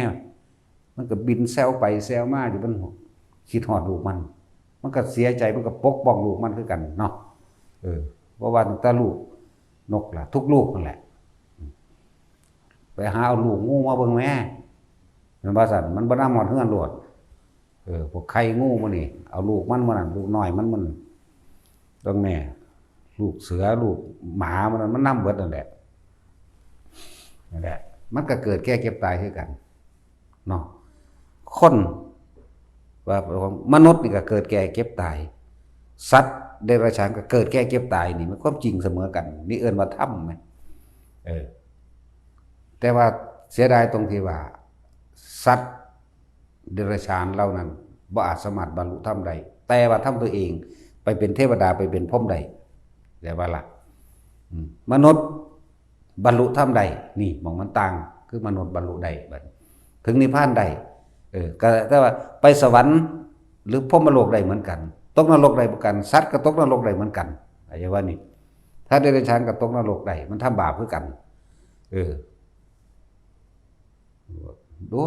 มันก็บินแซวไปแซวมาอยู่บนคิดฮอดลูกมันก็เสียใจมันก็ปกป้องลูกมันคือกันเนาะเพราะว่าตั้งแต่ลูกนกล่ะทุกลูกนั่นแหละไปหาเอาลูกงูมาเบิ่งแม่มันว่าซั่นมันบ่นำหอดเฮือนโลดพวกไข่งูมื้อนี่เอาลูกมันนั่นลูกน้อยมันต้องแน่ลูกเสือลูกหมามันนำเบิดนั่นแหละมันก็เกิดแก่เก็บตายคือกันเนาะคนว่ามนุษย์นี่ก็เกิดแก่เก็บตายสัตว์เดรัจฉานก็เกิดแก่เก็บตายนี่มันความจริงเสมอกันนี่เอิ้นว่าธรรมมั้ยแต่ว่าเสียดายตรงที่ว่าสัตว์เดรัจฉานเหล่านั้นบ่อาจสามารถบรรลุธรรมได้แต่ว่าทำตัวเองไปเป็นเทวดาไปเป็นพรหมได้แต่ว่าล่ะมนุษย์บรรลุธรรมได้นี่มองมันต่างคือมนุษย์บรรลุได้บัดถึงนิพพานได้ก็แต่ว่าไปสวรรค์หรือพรหมโลกได้เหมือนกันตกนรกได้เหมือนกันสัตว์ก็ตกนรกได้เหมือนกันอะไรว่านี่ถ้าเดรัจฉานก็ตกนรกได้มันทำบาปคือกันดู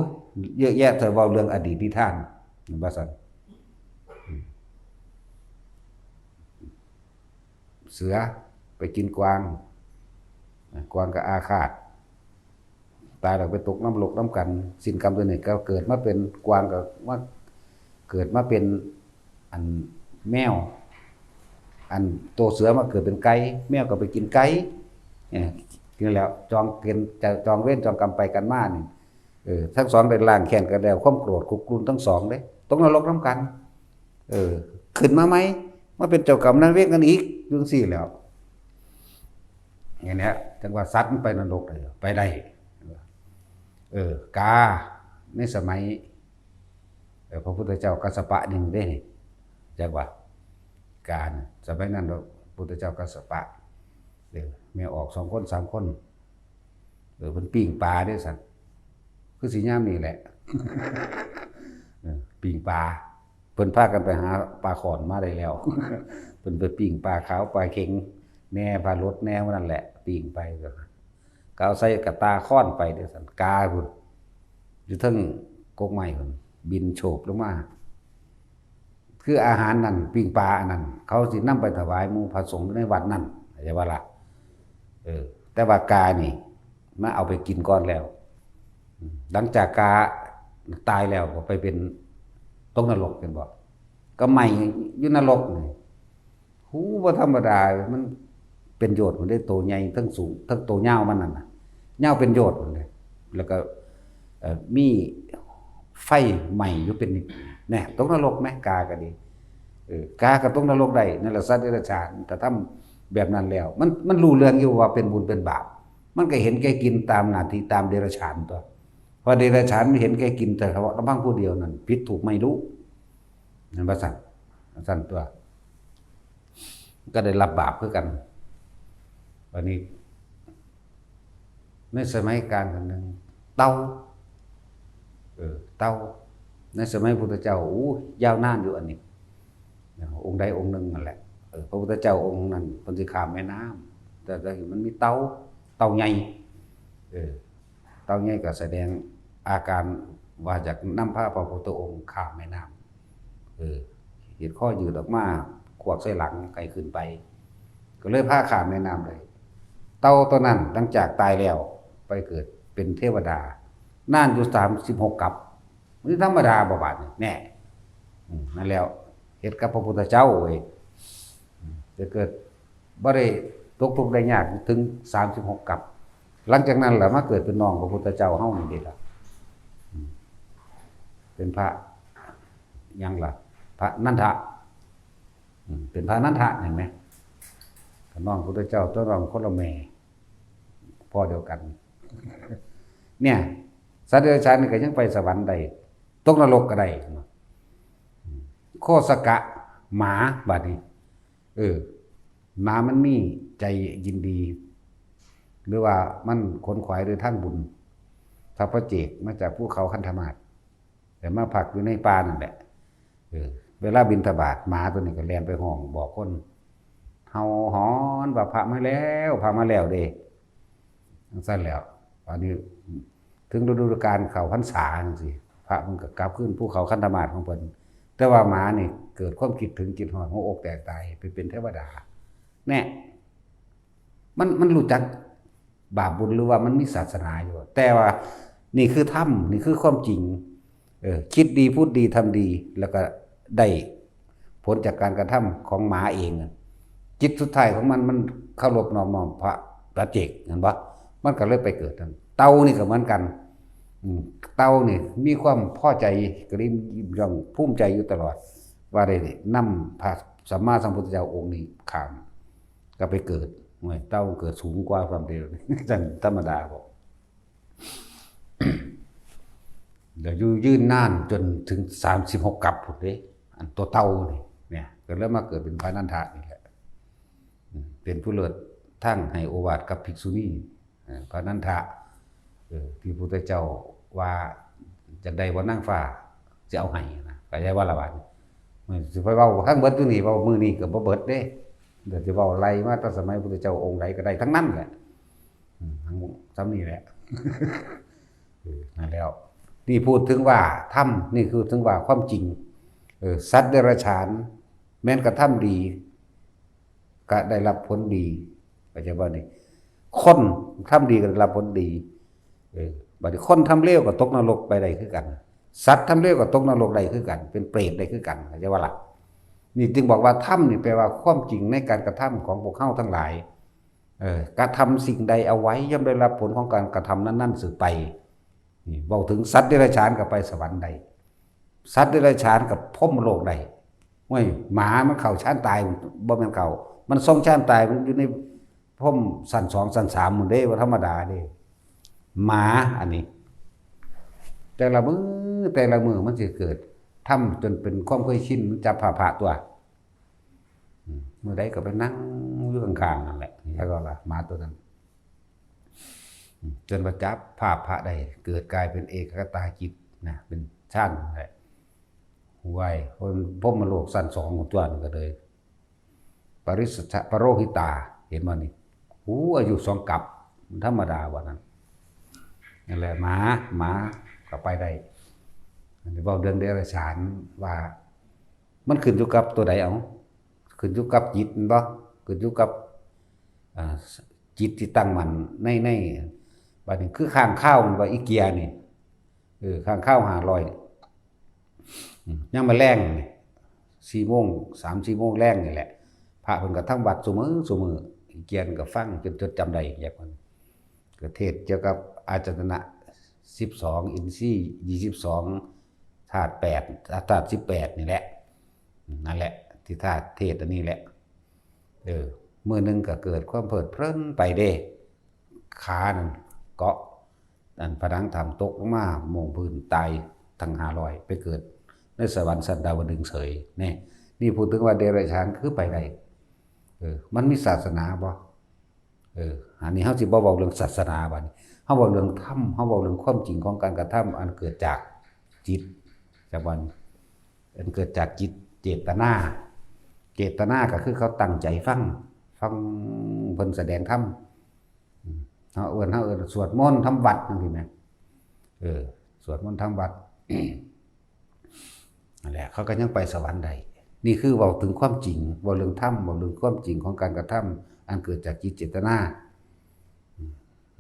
เยอะแยะเธอเว้าเรื่องอดีตนิทานว่าซั่นเสือไปกินกวางก็อาฆาตตายแล้วไปตกน้ำลกน้ำกันสิ้นกรรมตัวหนึ่งก็เกิดมาเป็นกวางก็ว่าเกิดมาเป็นอันแมวอันโตเสือมาเกิดเป็นไก่แมวก็ไปกินไก่กินแล้วจองเกณฑ์จะจองเว้นจองกรรมไปกันมานี่ทั้งสองได้ล้างแค้นกันแล้วความโกรธคุกรุ่นทั้งสองเด้ตกนรกน้ำกันขึ้นมาไหมมาเป็นเจ้ากรรมนายเวรกันอีกจังซี่แล้วอย่างนี้จังว่าสัตว์มันไปนรกได้ไปได้กาในสมัยพระพุทธเจ้ากัสสปะหนึ่งได้นี่จังว่ากาสมัยนั้นพระพุทธเจ้ากัสสปะแม่ออก2 คน 3 คนเพิ่นปิ้งปลาได้สั่นคือสิยามนี่แหละปิ้งปลาเพิ่นพากันไปหาปลาขอนมาได้แล้วเพิ่นไปปิ้งปลาขาวปลาเข็งแน่ปลารสแน่นั่นแหละปิ้งไปก็เอาใส่กระตาค้อนไปได้สั่นกาพุ่นอยู่เทิงกกไม้พุ่นบินโฉบลงมาคืออาหารนั่นปิ้งปลาอันนั้นเขาสินำไปถวายหมู่พระสงฆ์ในวัดนั้นเข้าใจว่าล่ะแต่ว่ากานี่มาเอาไปกินก่อนแล้วหลังจากกาตายแล้วก็ไปเป็นตกนรกเป็นบ่ก็ไหม้อยู่นรกนี่หูบ่ธรรมดามันเป็นโยชน์มันได้โตใหญ่ทั้งสูงทั้งโตยาวมันนั่นน่ะยาวเป็นโยชน์เลยแล้วก็มีไฟใหม่อยู่เป็นแน่ตกนรกมั้ยกาก็ดีกาก็ตกนรกได้นั่นแหละสัตว์เดรัจฉานแต่ทำแบบนั้นแล้วมันรู้เรื่องอยู่ว่าเป็นบุญเป็นบาปมันก็เห็นแก่กินตามหน้าที่ตามเดรัจฉานตัวพอเดรัจฉานไม่เห็นแก่กินแต่เฉพาะลำพังผู้เดียวนั่นผิดถูกไม่รู้นั่นว่าสั่นตัว ก็ได้รับบาปคือกันวันนี้ในสมัยการคนหนึ่งเต่าเต่าในสมัยพุทธเจ้ายาวนานอยู่อันนี้องค์ใดองค์หนึ่งนั่นแหละพระพุทธเจ้าองค์นั้นเพิ่นสิข้ามแม่น้ำแต่มันมีเต่าใหญ่เต่าใหญ่ก็แสดงอาการว่าจากนำพาพระพุทธองค์ข้ามแม่น้ำเห็นข้อยืดออกมาขวกใส่หลังไกลขึ้นไปก็เลยพาข้ามแม่น้ำเลยเต่าตัวนั้นหลังจากตายแล้วไปเกิดเป็นเทวดานานอยู่36กับมันธรรมดาบ่บาดนี่แน่นั่นแล้วเฮ็ดกับพระพุทธเจ้าเว้ยจะเกิดบ่ได้ตกทุกข์ได้ยากถึง36กับหลังจากนั้นล่ะมาเกิดเป็นน้องพระพุทธเจ้าเฮานี่เด้ล่ะเป็นพระยังล่ะพระนันทะเป็นพระนันทะเห็นไหมกับน้องพระพุทธเจ้าตัวน้องคนละแม่พ่อเดียวกันเนี่ยสัตว์เดรัจฉานนี่ก็ยังไปสวรรค์ได้ตกนรกก็ได้โคสกะหมาบัดนี้หมามันมีใจยินดีหรือว่ามันขนขวายโดยทางบุญถ้าพระเจกมาจากภูเขาคันธมาศแต่มาพักอยู่ในป่านั่นแหละเวลาบิณฑบาตหมาตัวนี้ก็แล่นไปห้องบอกคนเฮาหอนว่าพระมาแล้วเด้สั้นแล้วตอนนี้ถึงฤดูกาลเข้าพรรษาจังซี่พระมันก็กลับขึ้นภูเขาคันธมาศของเพิ่นแต่ว่าหมานี่เกิดความคิดถึงจิตหอดหัวอกแตกตายไปเป็นเทวดาแน่มันรู้จักบาปบุญหรือว่ามันมีศาสนาอยู่แต่ว่านี่คือธรรมนี่คือความจริงคิดดีพูดดีทำดีแล้วก็ได้ผลจากการกระทำของหมาเองจิตสุดท้ายของมันเคารพน้อมพระประเจกเห็นบ่มันก็เลยไปเกิดนั่นเต่านี่ก็เหมือนกันเต่านี่มีความพอใจก็ได้ย่อมภูมิใจอยู่ตลอดว่าได้นำพระสัมมาสัมพุทธเจ้าองค์นี้ข้ามก็ไปเกิดเต่าเกิดสูงกว่าความเร็วจังธรรมดาบอกเดี๋ยวยืนนานจนถึง36กับพุ่นเด้อันตัวเต่านี่เนี่ยก็เริ่มมาเกิดเป็นพระนันทะนี่แหละเป็นผู้เลิศทั้งให้โอวาทกับภิกษุณีพระนันทะที่พระพุทธเจ้าว่าจากใดบ่นางฟ้าจะเอาให้นะก็ใช่ว่าละบาดมันสิไปเว้าทั้งเบิดอยู่นี่เว้ามื้อนี้ก็บ่เบิดเด้เดี๋ยวสิเว้าไล่มาตั้งสมัยพระพุทธเจ้าองค์ใดก็ได้ทั้งนั้นแหละทั้งซ้ำนี่แหละนั่นแล้วนี่พูดถึงว่าธรรมนี่คือถึงว่าความจริงสัตว์เดรัจฉานแม้นกระทำดีก็ได้รับผลดีก็จะว่านี่คนทำดีก็ได้รับผลดีบัดนี้คนทำเลวก็ตกนรกไปได้คือกันสัตว์ทำเลวก็ตกนรกได้คือกันเป็นเปรตได้คือกันก็จะว่าล่ะนี่จึงบอกว่าธรรมนี่แปลว่าความจริงในการกระทำของพวกเฮาทั้งหลายกระทำสิ่งใดเอาไว้ย่อมได้รับผลของการกระทำนั้นๆสืบไปนี่บอกถึงสัตว์เดรัจฉานก็ไปสวรรค์ได้สัตว์เดรัจฉานกับพรหมโลกได้ห้วยหมามันเข้าชั้นตายบ่แม่นเข้ามันทรงชั้นตายมันอยู่ในพรหมชั้น2ชั้น3หมู่เด้ว่าธรรมดาเด้หมาอันนี้แต่ละมือมันสิเกิดทำจนเป็นความเคยชินมันจับผ่าตัวมื้อใดก็ไปนั่งอยู่ข้างๆนั่นแหละแล้วก็ล่ะหมาตัวนั้นจนประจับภาพพระได้เกิดกลายเป็นเอกคตาจิตนะเป็นชั้นแหละไว้คนพรหมโลกชั้น2ของตัวนั้นก็เลยปริสัชปโรหิตาเห็นบ่นี่อายุ2กับธรรมดาว่านั้นนั่นแหละหมาก็ไปได้อันนี้เว้าเรื่องเดรัจฉานว่ามันขึ้นอยู่กับตัวใดเอาขึ้นอยู่กับจิตบ่ขึ้นอยู่กับจิตที่ตั้งมั่นในบัดนี้คือข้างข้าวมันว่าอีเกียนี่ข้างข้าว500ยังมาแรงนี่4 โมง 3-4 โมงแรงนี่แหละพระเพิ่นก็ทั้งวัดซุมื้ออีเกียนก็ฟังจนจดจำได้อย่างนั้นก็เทศเกี่ยวกับอาจตนะ12อินทรีย์22ธาตุ8ธาตุ18นี่แหละนั่นแหละที่ธาตุเทศอันนี้แหละมื้อนึงก็เกิดความเพลิดเพลินไปเด้ขานั่นเกาะนั่นผนังถ้ำตกลงมาโมงพื้นตายทั้ง500ไปเกิดในสวรรค์สันดาวดึงส์เฉยนี่พูดถึงว่าเดรัจฉานคือไปได้ มันมีศาสนาบ่อันนี้เฮาสิบ่เว้าเรื่องศาสนาบัดนี้เฮาเว้าเรื่องธรรมเฮาเว้าเรื่องความจริงของการกระทำอันเกิดจากจิตจากวันอันเกิดจากจิตเจตนาก็คือเขาตั้งใจฟังเพิ่นแสดงธรรมเฮาเอิ้นสวดมนต์ทำวัดจังซี่แหมสวดมนต์ทำวัดนั่นแหละเขาก็ยังไปสวรรค์ได้นี่คือเว้าถึงความจริงเว้าเรื่องธรรมเว้าเรื่องความจริงของการกระทำอันเกิดจากจิตเจตนา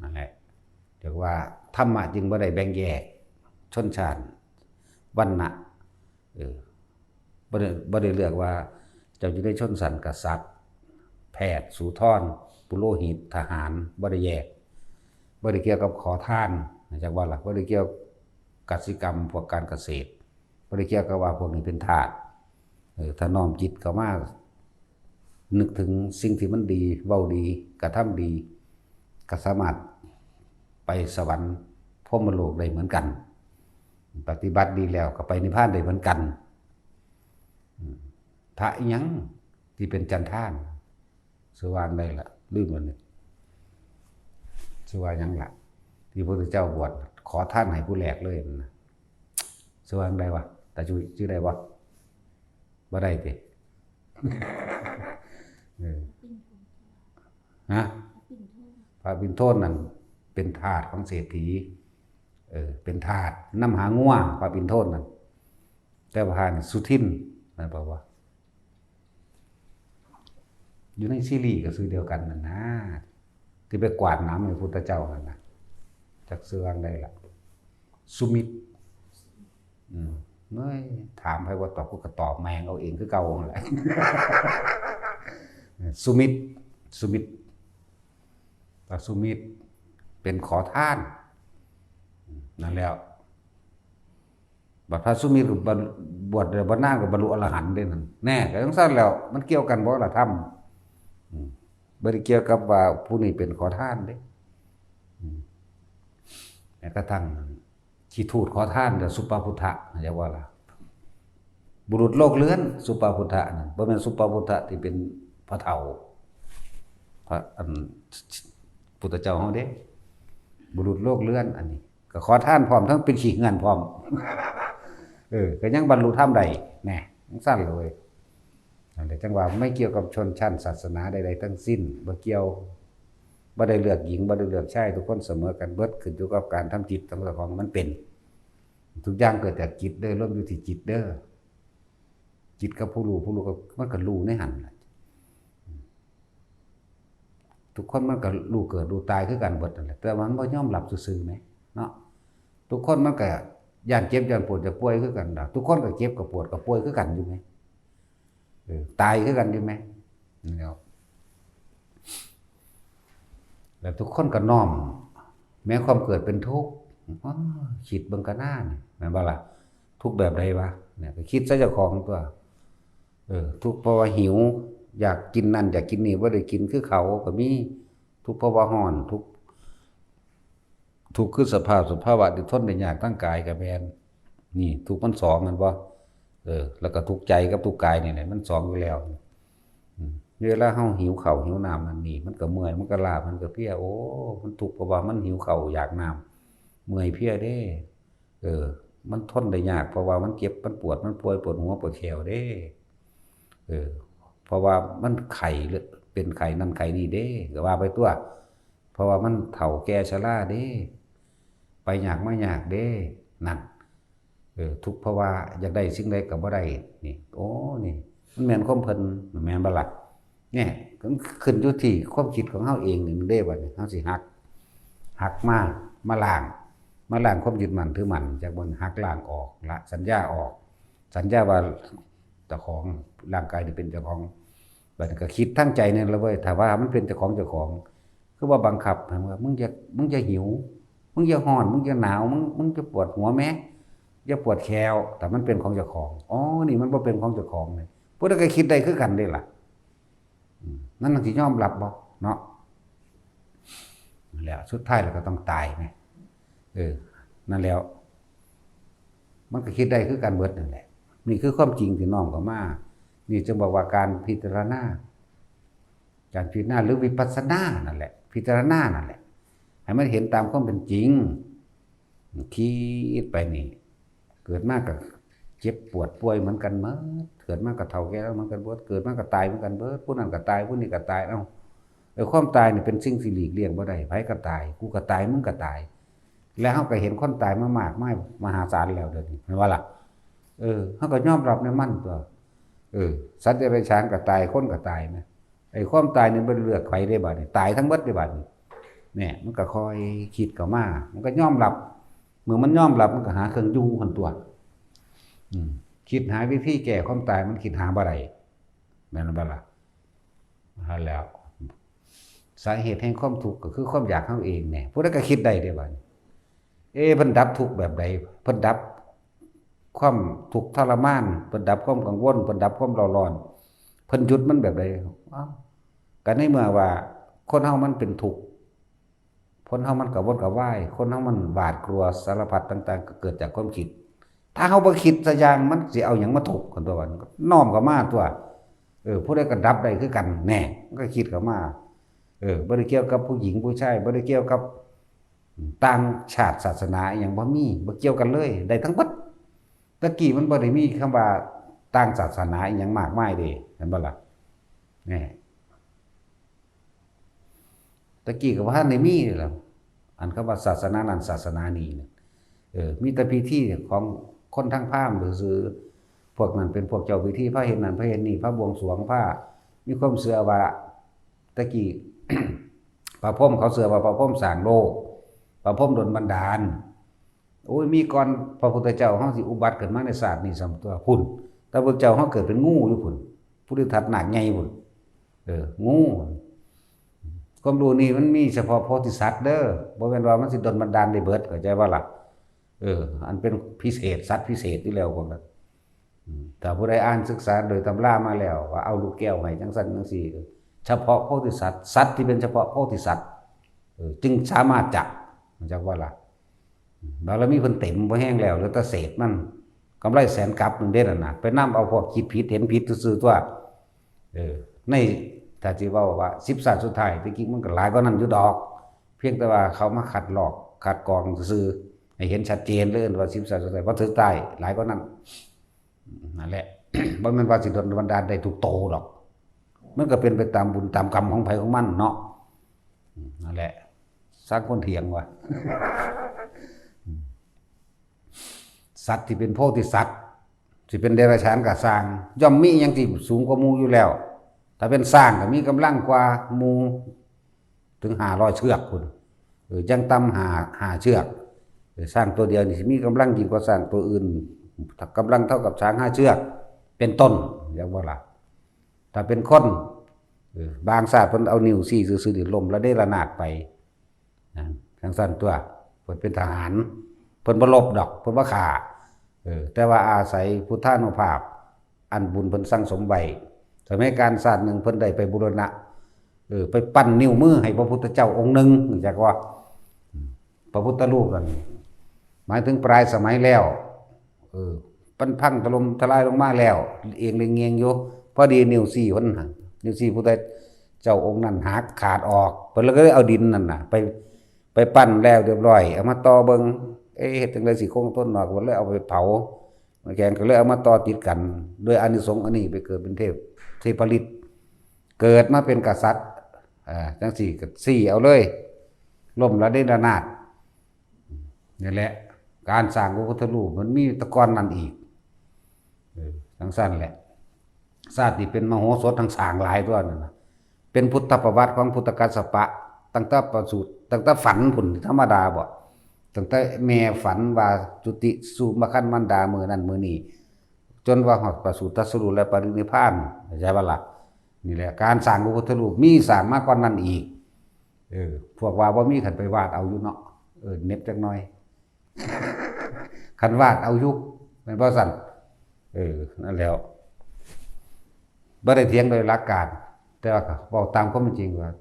นั่นแหละเรียกว่าธรรมะจึงบ่ได้แบ่งแยกชนชาติวรรณะบ่ได้เลือกว่าเจ้าจะได้ชนชั้นกษัตริย์แพทย์สูทรปุโรหิตทหารบ่ได้แยกบ่ได้เกี่ยวกับขอทานจากว่าล่ะบ่ได้เกี่ยวกสิกรรมพวกการเกษตรบ่ได้เกี่ยวกับว่าพวกนี้เป็นทาสถ้าน้อมจิตเข้ามานึกถึงสิ่งที่มันดีเว้าดีกระทำดีก็สามารถไปสวรรค์พรหมโลกได้เหมือนกันปฏิบัติดีแล้วก็ไปนิพพานได้เหมือนกันพระอิหยังที่เป็นจันทานสว่างได้ละลืมมันนี่สว่างยังละที่พระพุทธเจ้าบวชขอท่านให้ผู้แรกเลยนะสว่างได้วะแต่ชื่อได้วะบ่ได้ติฮะพระบิณฑโธนั่นเป็นทาสของเศรษฐีเป็นทาสนำหางัวพระบิณฑโธนั่นแต่พระนี่สุทินนั่นแปลว่าอยู่ในซีรีส์ก็ซื้อเดียวกันนั่นนะที่ไปกวาดน้ำให้พุทธเจ้านั่นนะจักซื้อวางได้ล่ะสุมิตรเมื่อถามให้ว่าตอบก็ตอบแมงเอาเองคือเก่าแหละสุมิตรเป็นขอทานนั่นแล้วบัดพระสุมิตรบวชบวชนานกับบรรลุอรหันต์ได้นั่นแน่ก็ต้องสั้นแล้วมันเกี่ยวกันบ่ล่ะธรรมบ่ได้เกี่ยวกับว่าผู้นี้เป็นขอทานเด้แม้กระทั่งขี้ทูตขอทานเดี๋ยวสุปาพุทธะเรียกว่าล่ะบุรุษโลกเลื้อนสุปาพุทธะนั่นบ่แม่นสุปาพุทธะที่เป็นพระเฒ่าพระพุทธเจ้าเฮาเด้บุรุษโลกเลื้อนอันนี้ก็ขอทานพร้อมทั้งเป็นขี้เงินพร้อมก็ยังบรรลุธรรมได้แน่สั้นเลยแต่จังว่าไม่เกี่ยวกับชนชั้นศาสนาใดๆทั้งสิ้นบ่เกี่ยวบ่ได้เลือกหญิงบ่ได้เลือกชายทุกคนเสมอกันเบิดขึ้นอยู่กับการทำจิตของมันเป็นทุกอย่างเกิดจากจิตเด้อรวมอยู่ที่จิตเด้อจิตกับผู้รู้ก็มันก็รู้ในหันทุกคนมันก็รู้เกิดรู้ตายคือกันเบิดนั่นแหละแต่มันบ่ยอมรับซื่อๆแหมเนาะทุกคนมันก็ย่านเจ็บย่านปวดจะป่วยคือกันดอกทุกคนก็เจ็บกับปวดกับป่วยคือกันอยู่ไหมตายคือกันอยู่ไหมแล้วทุกคนก็น้อมแม้ความเกิดเป็นทุกข์คิดเบิ่งก็น่าแม่นบ่ล่ะทุกข์แบบใดวะเนี่ยก็คิดซะเจ้าของตัวทุกข์เพราะว่าหิวอยากกินนั่นอยากกินนี่บ่ได้กินคือเขาก็มีทุกข์เพราะว่าร้อนทุกข์คือสภาวะที่ทนได้ยากทั้งกายกับแม่นนี่ทุกข์มันสองกันบ่แล้วก็ทุกข์ใจกับทุกข์กายนี่แหละมันสองอยู่แล้วเวลาเฮาหิวข้าวหิวน้ำนั่นนี่มันก็เมื่อยมันก็ล้ามันก็เพลียโอ้มันทุกข์เพราะว่ามันหิวข้าวอยากน้ำเมื่อยเพลียเด้มันทนได้ยากเพราะว่ามันเจ็บมันปวดมันป่วยปวดหัวปวดแขวเด้เพราะว่ามันไข้เป็นไข้นั่นไข้นี่เด้ก็ว่าไปตัวเพราะว่ามันเฒ่าแก่ชราเด้ไปยากมายากเด้นั่นทุกข์เพราะว่าอยากได้สิ่งใดก็บ่ได้นี่โอ้นี่มันแม่นความเพิ่นแม่นบ่ล่ะเนี่ยขึ้นอยู่ที่ความคิดของเฮาเองนี่เด้บัดนี้เฮาสิหักมาล้างความยึดมั่นถือมั่นจากบนหักล้างออกละสัญญาออกสัญญาว่าเจ้าของร่างกายนี่เป็นเจ้าของบัดนี้ก็คิดทั้งใจนั่นแล้วเว้ยถ้าว่ามันเป็นเจ้าของคือว่าบังคับว่ามึงจะหิวมึงจะร้อนมึงจะหนาวมึงจะปวดหัวแม้อย่าปวดแขวแต่มันเป็นของเจ้าของอ๋อนี่มันบ่เป็นของเจ้าของเลยผู้ใดก็คิดได้คือกันได้ล่ะนั่นสิยอมรับบ่เนาะแล้วสุดท้ายเราก็ต้องตายไงนั่นแล้วมันก็คิดได้คือกันเบิดนั่นแหละนี่คือความจริงที่น้อมเข้ามานี่จึงบอกว่าการพิจารณา การพิจารณาหรือวิปัสสนานั่นแหละพิจารณานั่นแหละให้มันเห็นตามความเป็นจริงคิดไปนี่เกิดมากกับเจ็บปวดป่วยเหมือนกันเมื่อเกิดมากกับเฒ่าแก่แล้วเหมือนกันเบิดเกิดมากกับตายเหมือนกันเบิดผู้นั้นก็ตายผู้นี้ก็ตายความตายนี่เป็นสิ่งที่หลีกเลี่ยงบ่ได้ไผก็ตายกูก็ตายมึงก็ตายแล้วเฮาก็เห็นคนตายมามากมายมหาศาลแล้วเดี๋ยวนี้เห็นว่าล่ะเฮาก็ยอมรับในมันตัวสัตว์เดรัจฉานก็ตายคนก็ตายนะไอ้ความตายนี่บ่เลือกใครได้บัดนี้ตายทั้งหมดได้บัดนี้เนี่ยมันก็คอยคิดเข้ามามันก็ยอมรับเมื่อมันยอมรับมันก็หาเครื่องอยู่หั่นตัวคิดหาวิธีแก้ความตายมันคิดหาบ่ได้แม่นบ่ล่ะหาแล้วสาเหตุแห่งความทุกข์ก็คือความอยากเฮาเองแน่ผู้ใดก็คิดได้เด้บัดนี้เพิ่นดับทุกข์แบบใดเพิ่นดับความทุกข์ทรมานเพิ่นดับความกังวลเพิ่นดับความเร่าร้อนเพิ่นหยุดมันแบบใดอ้าวก็ในเมื่อว่าคนเฮามันเป็นทุกข์คนเฮามันกระวนกระวายคนเฮามันหวาดกลัวสารพัดต่างๆก็เกิดจากความคิดถ้าเฮาบ่คิดซะอย่างมันสิเอาหยังมาทุกข์กันตัวมันน้อมเข้ามาตัวผู้ใดก็ดับได้คือกันแน่มันก็คิดเข้ามาบ่ได้เกี่ยวกับผู้หญิงผู้ชายบ่ได้เกี่ยวกับต่างชาติศาสนาอย่างบ่มีบ่เกี่ยวกันเลยได้ทั้งหมดตะกี้มันบ่ได้มีคำว่าต่างศาสนาอีหยังมากมายเด้เห็นบ่ล่ะแน่ตะกี้ก็บ่ทันได้มีนี่ล่ะอันคำว่าศาสนานั้นศาสนานี้มีแต่พิธีของคนทางพราหมณ์ซื่อพวกนั้นเป็นพวกเจ้าพิธีพระเฮ็ดนั่นพระเฮ็ดนี่พระบวงสรวงพระมีความเชื่อว่าตะกี้ พระพรหมเขาเชื่อว่าพระพรหมสร้างโลกพระพรหมดลบันดาลโอ้ยมีก่อนพระพุทธเจ้าเฮาสิอุบัติขึ้นมาในศาสตร์นี้ซ้ํตัวพุ่นแต่พระพุทธเจ้าเฮาเกิดเป็นงูอยู่พุ่นพุทธทัตหนักใหญ่พุ่นงูความรู้นี่มันมีเฉพาะโพธิสัตว์เด้อบ่แม่นว่ามันสิดลบันดาลได้เบิดเข้าใจบ่ล่ะอันเป็นพิเศษสัตว์พิเศษอยู่แล้วพวกนั้นถ้าผู้ใดอ่านศึกษาโดยตำรามาแล้วว่าเอาลูกแก้วให้จังซั่นจังซี่เฉพาะโพธิสัตว์สัตว์ที่เป็นเฉพาะโพธิสัตว์จึงสามารถจักว่าล่ะบารมีเพิ่นเต็มบ่แห้งแล้วเหลือแต่เศษมันกำไรแสนกับนึงเด้นั่นน่ะไปนำเอาพวกคิดผิดเห็นผิดซื่อๆตัวในถ้าสิเว้าว่า10ศาสตร์สุดท้ายที่จริงมันก็หลายกว่านั้นอยู่ดอกเพียงแต่ว่าเขามาขัดหลอกขัดกรองซื่อให้เห็นชัดเจนเลยว่า10ศาสตร์สุดท้ายบ่ถึงตายหลายกว่านั้นนั่นแหละ บ่แม่นว่าสิดลบันดาลได้ทุกโตดอกมันก็เป็นไปตามบุญตามกรรมของไผของมันเนาะนั่นแหละสร้างคนเถียงว่ะ สัตว์ที่เป็นโพธิสัตว์ที่เป็นเดรัจฉานก็สร้างย่อมมีหยังที่สูงกว่าหมู่อยู่แล้วถ้าเป็นสร้างก็มีกำลังกว่าหมู่ถึง500เชือกพุ่นจังต่ำ5เชือกสร้างตัวเดียวนี่สิมีกำลังยิ่งกว่าสร้างตัวอื่นถ้ากำลังเท่ากับช้าง5เชือกเป็นต้นอย่างว่าล่ะถ้าเป็นคนบางศาสตร์เพิ่นเอานิ้วซี่ซื่อๆนี่ล้มแล้วได้ระนาดไปจังซั่นตัวเพิ่นเป็นทหารเพิ่นบ่ลบดอกเพิ่นบ่ฆ่าแต่ว่าอาศัยพุทธานุภาพอันบุญเพิ่นสั่งสมไว้สมัยการศาสตร์นึงเพิ่นได้ไปบูรณะไปปั้นนิ้วมือให้พระพุทธเจ้าองค์นึงจักว่าพระพุทธรูปนั่นหมายถึงปลายสมัยแล้วปันพังถล่มทลายลงมาแล้วเองเลยเงียงอยู่พอดีนิ้วซี่เพิ่นนิ้วซี่พุทธเจ้าองค์นั้นหักขาดออกเพิ่นเลยเอาดินนั่นน่ะไปปั้นแล้วเรียบร้อยเอามาต่อเบิ่งเฮ็ดจังได๋สิคงต้นนอกเพิ่นเลยเอาไปเผาแกนก็เลยเอามาต่อติดกันด้วยอานิสงส์อันนี้ไปเกิดเป็นเทพฤทธิ์เกิดมาเป็นกษัตริย์จังซี่ก็ซี่เอาเลยล่มละเดระนาดนี่แหละการสร้างพระพุทธรูปมันมีตะกอนนั่นอีกทั้งสั้นแหละศาสตร์ที่เป็นมโหสถทั้งสร้างหลายตัวนั่นน่ะเป็นพุทธประวัติของพุทธกัสสปะตั้งแต่ประสูติตั้งแต่ฝันพุ่นธรรมดาบ่ตั้งแต่แม่ฝันว่าจุติสู่มคันมันดามื้อนั้นมื้อนี้จนว่าฮอดประสูติตรัสรู้และปรินิพพานเข้าใจบ่ล่ะนี่แหละการสร้างพระพุทธรูปมีสร้างมาก่อนนั้นอีกพวกว่าบ่มีคันไปวาดเอาอยู่เนาะเน็บจักหน่อย คันวาดเอาอยู่แม่นบ่ซั่นนั่นแล้วบ่ได้เถียงโดยหลักการแต่ว่าก็เว้าตามความเป็นจริงว่า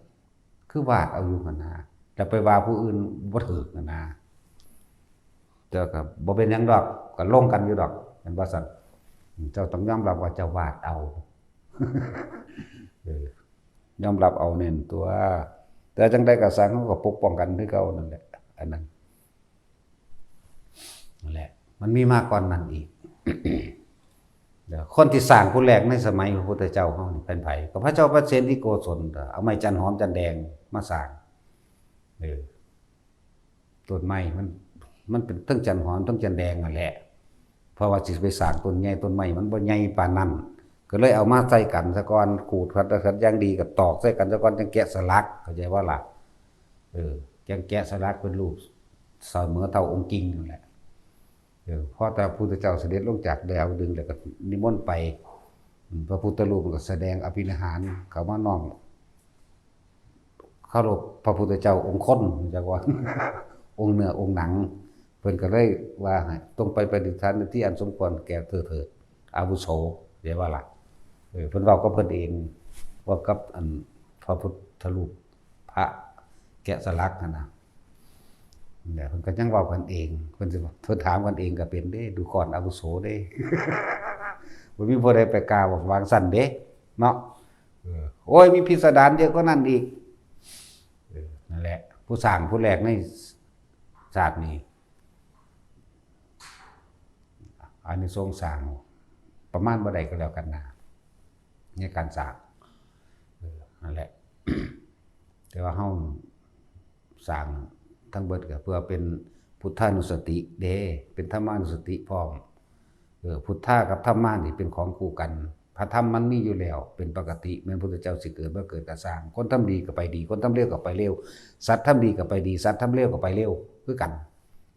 คือวาดเอาอยู่หั่นนะแต่ไปว่าผู้อื่นบ่ถูกนั่นนะแต่ก็บ่เป็นหยังดอกก็ลงกันอยู่ดอกแม่นบ่ซั่นเจ้าต้องยอมรับว่าเจ้าวาดเอา ยอมรับเอาเน้นตัวแต่จังได๋ก็สร้างเขาก็ปกป้องกันคือเก่านั่นแหละอันนั้นนั่นแหละมันมีมากกว่านั้นอีก เดี๋ยวคนที่สร้างผู้แรกในสมัยพระพุทธเจ้าเฮานี่เป็นไผก็พระเจ้าประเสนที่โกศลเอาไม้จันหอมจันแดงมาสร้างต้นไม้มันเป็นทั้งจันหอมทั้งจันแดงนั่นแหละเพราะว่าสิไปสร้างต้นใหญ่ต้นไม้มันบ่ใหญ่ปานนั้นก็เลยเอามาใส่กันซะก่อนขูดขัดอย่างดีก็ตอกใส่กันซะก่อนจังแกะสลักเข้าใจว่าล่ะจังแกะสลักเป็นรูปเสมอเท่าองค์จริงนั่นแหละพอแต่พระพุทธเจ้าเสด็จลงจากดาวดึงแล้วก็นิมนต์ไปพระพุทธรูปก็แสดงอภินิหารเขามาน้อมเคารพพระพุทธเจ้าองค์คนจักว่า องค์เนื้อองค์หนังเพิ่นก็เลยว่าให้ต้องไปประดิษฐานที่อันสมควรแก่เถิดอาวุโสเรียกว่าล่ะเพิ่นเว้ากับเพิ่นเองว่ากับอันพระพุทธรูปพระแกะสลักนั่นน่ะเนี่ยเพิ่นก็ยังเว้ากันเองเพิ่นถามกันเองก็เป็นเด้ดูก่อนอาวุโสเด้ บ่มีผู้ใดไปกล่าววางสั่นเด้เนาะโอ้ยมีพิสดารเยอะกว่านั้นอีกนั่นแหละผู้สร้างผู้แรกในศาสตร์นี้อานิสงส์สร้างประมาณบ่ได้ก็แล้วกันนะในการสร้างนั่นแหละ แต่ว่าเฮาสร้างทั้งเบิดก็เพื่อเป็นพุทธานุสติเด้เป็นธรรมานุสติพร้อมพุทธะกับธรรมะนี่เป็นของคู่กันพระธรรมมันมีอยู่แล้วเป็นปกติแม้พระพุทธเจ้าสิเกิดบ่เกิดก็สร้างคนทำดีก็ไปดีคนทำเลวก็ไปเลวสัตว์ทำดีก็ไปดีสัตว์ทำเลวก็ไปเลวคือกัน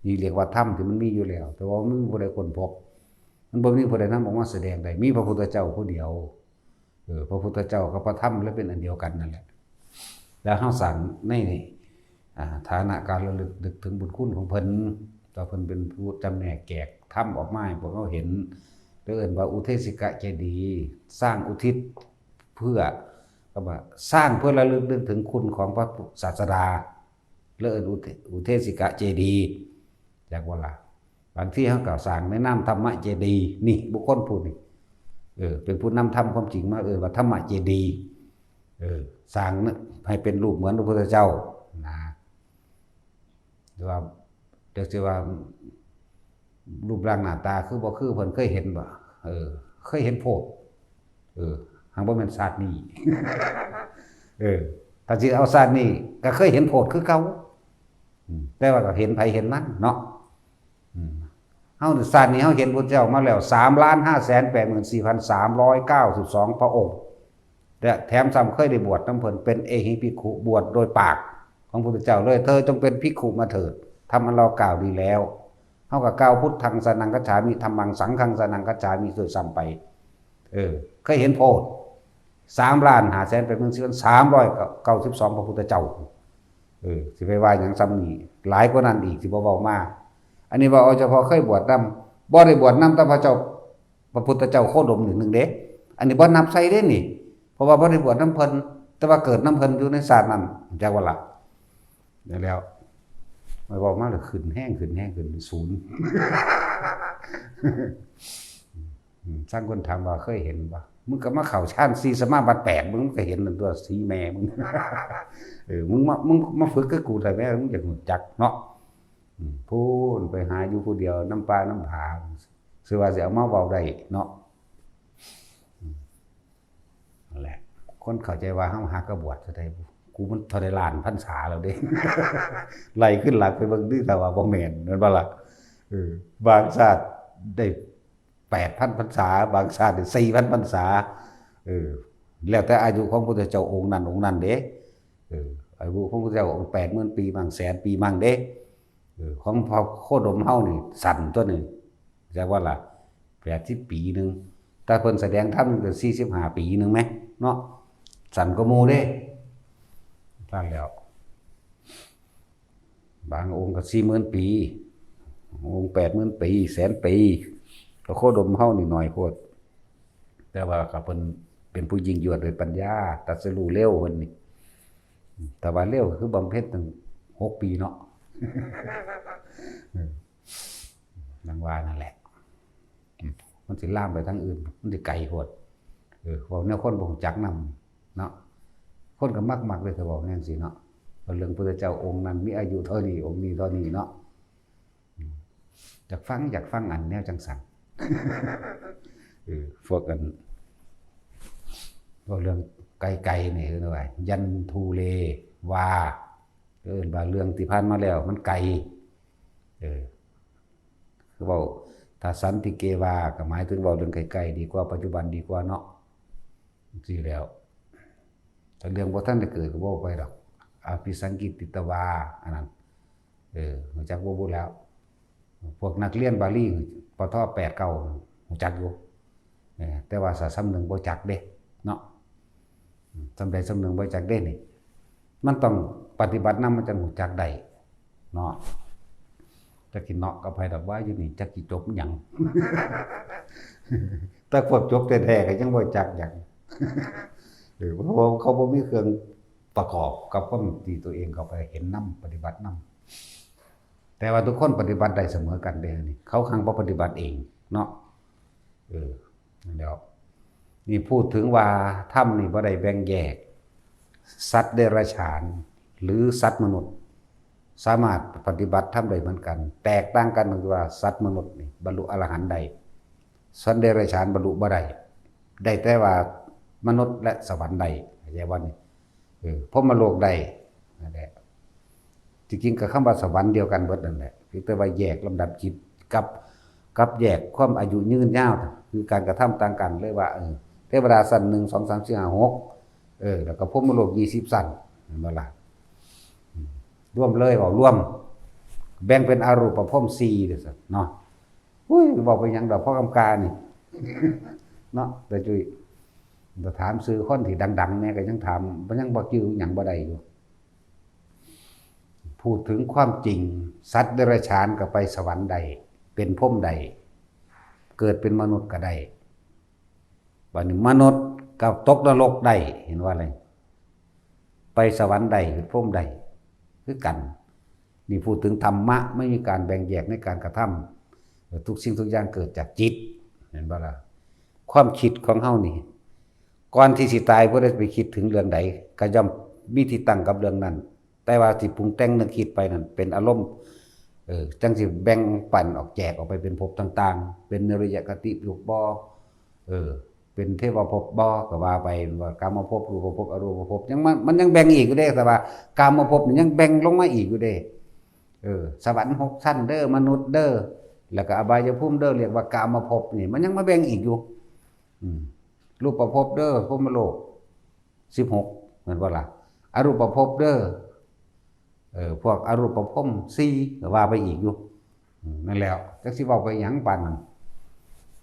นี่เรียกว่าธรรมที่มันมีอยู่แล้วแต่ว่ามันบ่ได้ค้นพบมันบ่มีผู้ใดนำออกมาแสดงได้มีพระพุทธเจ้าผู้เดียวพระพุทธเจ้ากับพระธรรมแล้วเป็นอันเดียวกันนั่นแหละแล้วเฮาสร้างในฐานะการระลึกนึกถึงบุญคุณของเพิ่นต่อเพิ่นเป็นผู้จำแนกแจกธรรมออกมาให้พวกเราเห็นเอิ้นว่าอุเทศิกะเจดีย์สร้างอุทิศเพื่อก็ว่าสร้างเพื่อระลึกนึกถึงคุณของพระศาสดาเอิ้นอุเทศิกะเจดีย์จักว่าล่ะบางที่เฮาก็สร้างในนามธรรมเจดีย์นี่บุคคลผู้นี้เป็นผู้นำธรรมความจริงมาว่าธรรมเจดีย์สร้างให้เป็นรูปเหมือนพระพุทธเจ้านะหรือว่าเรียกว่ารูปร่างหน้าตาคือบ่คือเพิ่นเคยเห็นบ่เคยเห็นโพดหังบ่แม่นชาตินี้ ถ้าสิเอาชาตินี้ก็เคยเห็นโพดคือเก่าแต่ว่าก็เห็นไผเห็นมันเนาะเฮาชาตินี้เฮาเห็นพระเจ้ามาแล้ว 3,584,392 พระองค์และแถมซ้ำเคยได้บวชนำเพิ่นเป็นเอหิภิกขุบวชโดยปากของพระพุทธเจ้าเลยเธอจงเป็นภิกขุมาเถิดทำอันเรากล่าวดีแล้วเฮาก็กล่าวพุทธังสนังคัจฉามิธัมมังสังฆังสนังคัจฉามิด้วยซ้ำไปเคยเห็นโพด3,584,392 พระพุทธเจ้าสิไปว่าหยังซ้ำนี่หลายกว่านั้นอีกสิบ่เว้ามาอันนี้ว่าเอาเฉพาะเคยบวชนำบ่ได้บวชนำแต่พระเจ้าพระพุทธเจ้าโคดมนี่นึงเด้อันนี้บ่นับใส่เด้นี่เพราะว่าบ่ได้บวชนำเพิ่นแต่ว่าเกิดนำเพิ่นอยู่ในศาสตร์นั้นจักว่าล่ะได้แล้วไม่บอกมาเลยขึ้นแห้งศูนย์ สร้างคนถามว่าเคยเห็นป่ะมึงก็มาเข่าชานสีสมาบัติ8มึงก็เห็นตัวสีแม่มึง มึงมาฝึกกับกูแต่แม่มึงอยากรู้จักเนาะพูดไปหาอยู่ผู้เดียวน้ำปลาน้ำผาสิว่าสิเอามาเว้าได้เนาะนั่นแหละคนเข้าใจว่าเฮาหากระบวชซะได้กูมันเท่าได้ล้านพรรษาแล้วเด้ ไล่ขึ้นหลักไปเบิ่งดิแต่ว่าบ่แม่นนั่นบ่ล่ะบางชาติได้ 8,000 พรรษาบางชาติได้ 4,000 พรรษาแล้วแต่อายุของพระพุทธเจ้าองค์นั้นเด้อายุของพระพุทธเจ้าองค์ 80,000 ปีมั่งแสนปีมั่งเด้ของพระโคดมเฮานี่สั้นตัวนึงจักว่าล่ะ80 ปีนึงถ้าเพิ่นแสดงธรรมก็45 ปีนึงแหมเนาะสั้นกว่าหมู่เด้นั่นแล้วบางองค์ก็ 40,000 ปีองค์ 80,000 ปีแสนปีพระโคดมเฮานี่น้อยโพดแต่ว่าก็เพิ่นเป็นผู้ยิ่งยวดด้วยปัญญาตรัสรู้เร็วเพิ่นนี่แต่ว่าเร็วคือบำเพ็ญตั้ง6 ปีเนาะดังว่านั่นแหละมันสิลามไปทางอื่นมันสิไกลโพดเว้าแนวคนบ่รู้จักนำเนาะค คนก็มักเลยเขาบอกแน่นสิเนาะว่าเรื่องพระเจ้าองค์นั้นมีอายุเท่านี้องค์นี้เท่านี้เนาะอยากฟังอันแนวจังสันพวกกันพวกเรื่องไกลๆนี่คืออะไรยันทูเลวาบางเรื่องที่ผ่านมาแล้วมันไกลคือว่าถ้าสันติเกวาก็หมายถึงว่าเรื่องไกลๆดีกว่าปัจจุบันดีกว่าเนาะสิแล้วแต่เรื่องบ่ทันได้เกิดก็บ่ไปดอกอภิสังกิตติตวาอันนั้นรู้จักบ่แล้วพวกนักเรียนบาลีปท8 9รู้จักอยู่แต่ว่าสำนึงบ่จักเด้เนาะสำใดสำนึงบ่จักเด้นี่มันต้องปฏิบัตินำมันจะรู้จักได้เนาะจักสิเนาะก็ไผดอกว่าอยู่นี่จักสิจบหยังแต่พวกจบแท้ๆก็ยังบ่จักหยังเพราะว่าเขาบ่มีเครื่องประกอบกับความที่ตัวเองเขาไปเห็นนำปฏิบัตินำแต่ว่าทุกคนปฏิบัติได้เสมอกันเด้นี่เขาคังบ่ปฏิบัติเองเนาะนั่นแล้วนี่พูดถึงว่าธรรมนี่บ่ได้แบ่งแยกสัตว์เดรัจฉานหรือสัตว์มนุษย์สามารถปฏิบัติธรรมได้เหมือนกันแตกต่างกันคือว่าสัตว์มนุษย์นี่บรรลุอรหันต์ได้สัตว์เดรัจฉานบรรลุบ่ได้แต่ว่ามนุษย์และสวรรค์ได้อย่างว่านี่พรหมโลกได้นั่นแหละจริงๆก็คำว่าสวรรค์เดียวกันเบิดนั่นแหละเพียงแต่ว่าแยกลำดับจิตกับแยกความอายุยืนยาวคือการกระทำต่างกันเลยว่าเทวดาสั้น1 2 3 4 5 6แล้วก็พรหมโลก20สั้นนั่นบ่ล่ะร่วมเลยว่าร่วมแบ่งเป็นอรูปภพ4เด้อซั่นเนาะบอกไปหยังดอกพ่อกำกานี่เนาะแต่จุ้ยถามซื้อคนที่ดังๆเนี่ยก็ยังถามมันยังบอกชื่อหยังบ่ได้อยู่พูดถึงความจริงสัตว์เดรัจฉานก็ไปสวรรค์ใดเป็นพรหมใดเกิดเป็นมนุษย์ก็ได้บัดนี้มนุษย์กับตกนรกได้เห็นว่าอะไรไปสวรรค์ใดเป็นพรหมใดคือกันนี่พูดถึงธรรมะไม่มีการแบ่งแยกในการกระทำทุกสิ่งทุกอย่างเกิดจากจิตเห็นบ่ล่ะความคิดของเฮานี่ก่อนที่สิตายบ่ได้ไปคิดถึงเรื่องใดก็ย่อมมีที่ตั้งกับเรื่องนั้นแต่ว่าที่ปรุงแต่งนึกคิดไปนั่นเป็นอารมณ์จังสิแบ่งปันออกแจกออกไปเป็นภพต่างๆเป็นนริยคติรูปบ่เป็นเทวภพบ่ก็ว่าไปว่ากามภพรูปภพอรูปภพยังมันยังแบ่งอีกอยู่เด้แต่ว่ากามภพนี่ยังแบ่งลงมาอีกอยู่เด้สวรรค์6ชั้นเด้อมนุษย์เด้อแล้วก็อบายภูมิเด้อเรียกว่ากามภพนี่มันยังมาแบ่งอีกอยู่รูปภพเด้อพรหมโลก16เหมือนว่าล่ะอรูปภพเด้อพวกอรูปภพ4ก็ว่าไปอีกอยู่นั่นแล้วจักสิเว้าไปหยังปานนั้น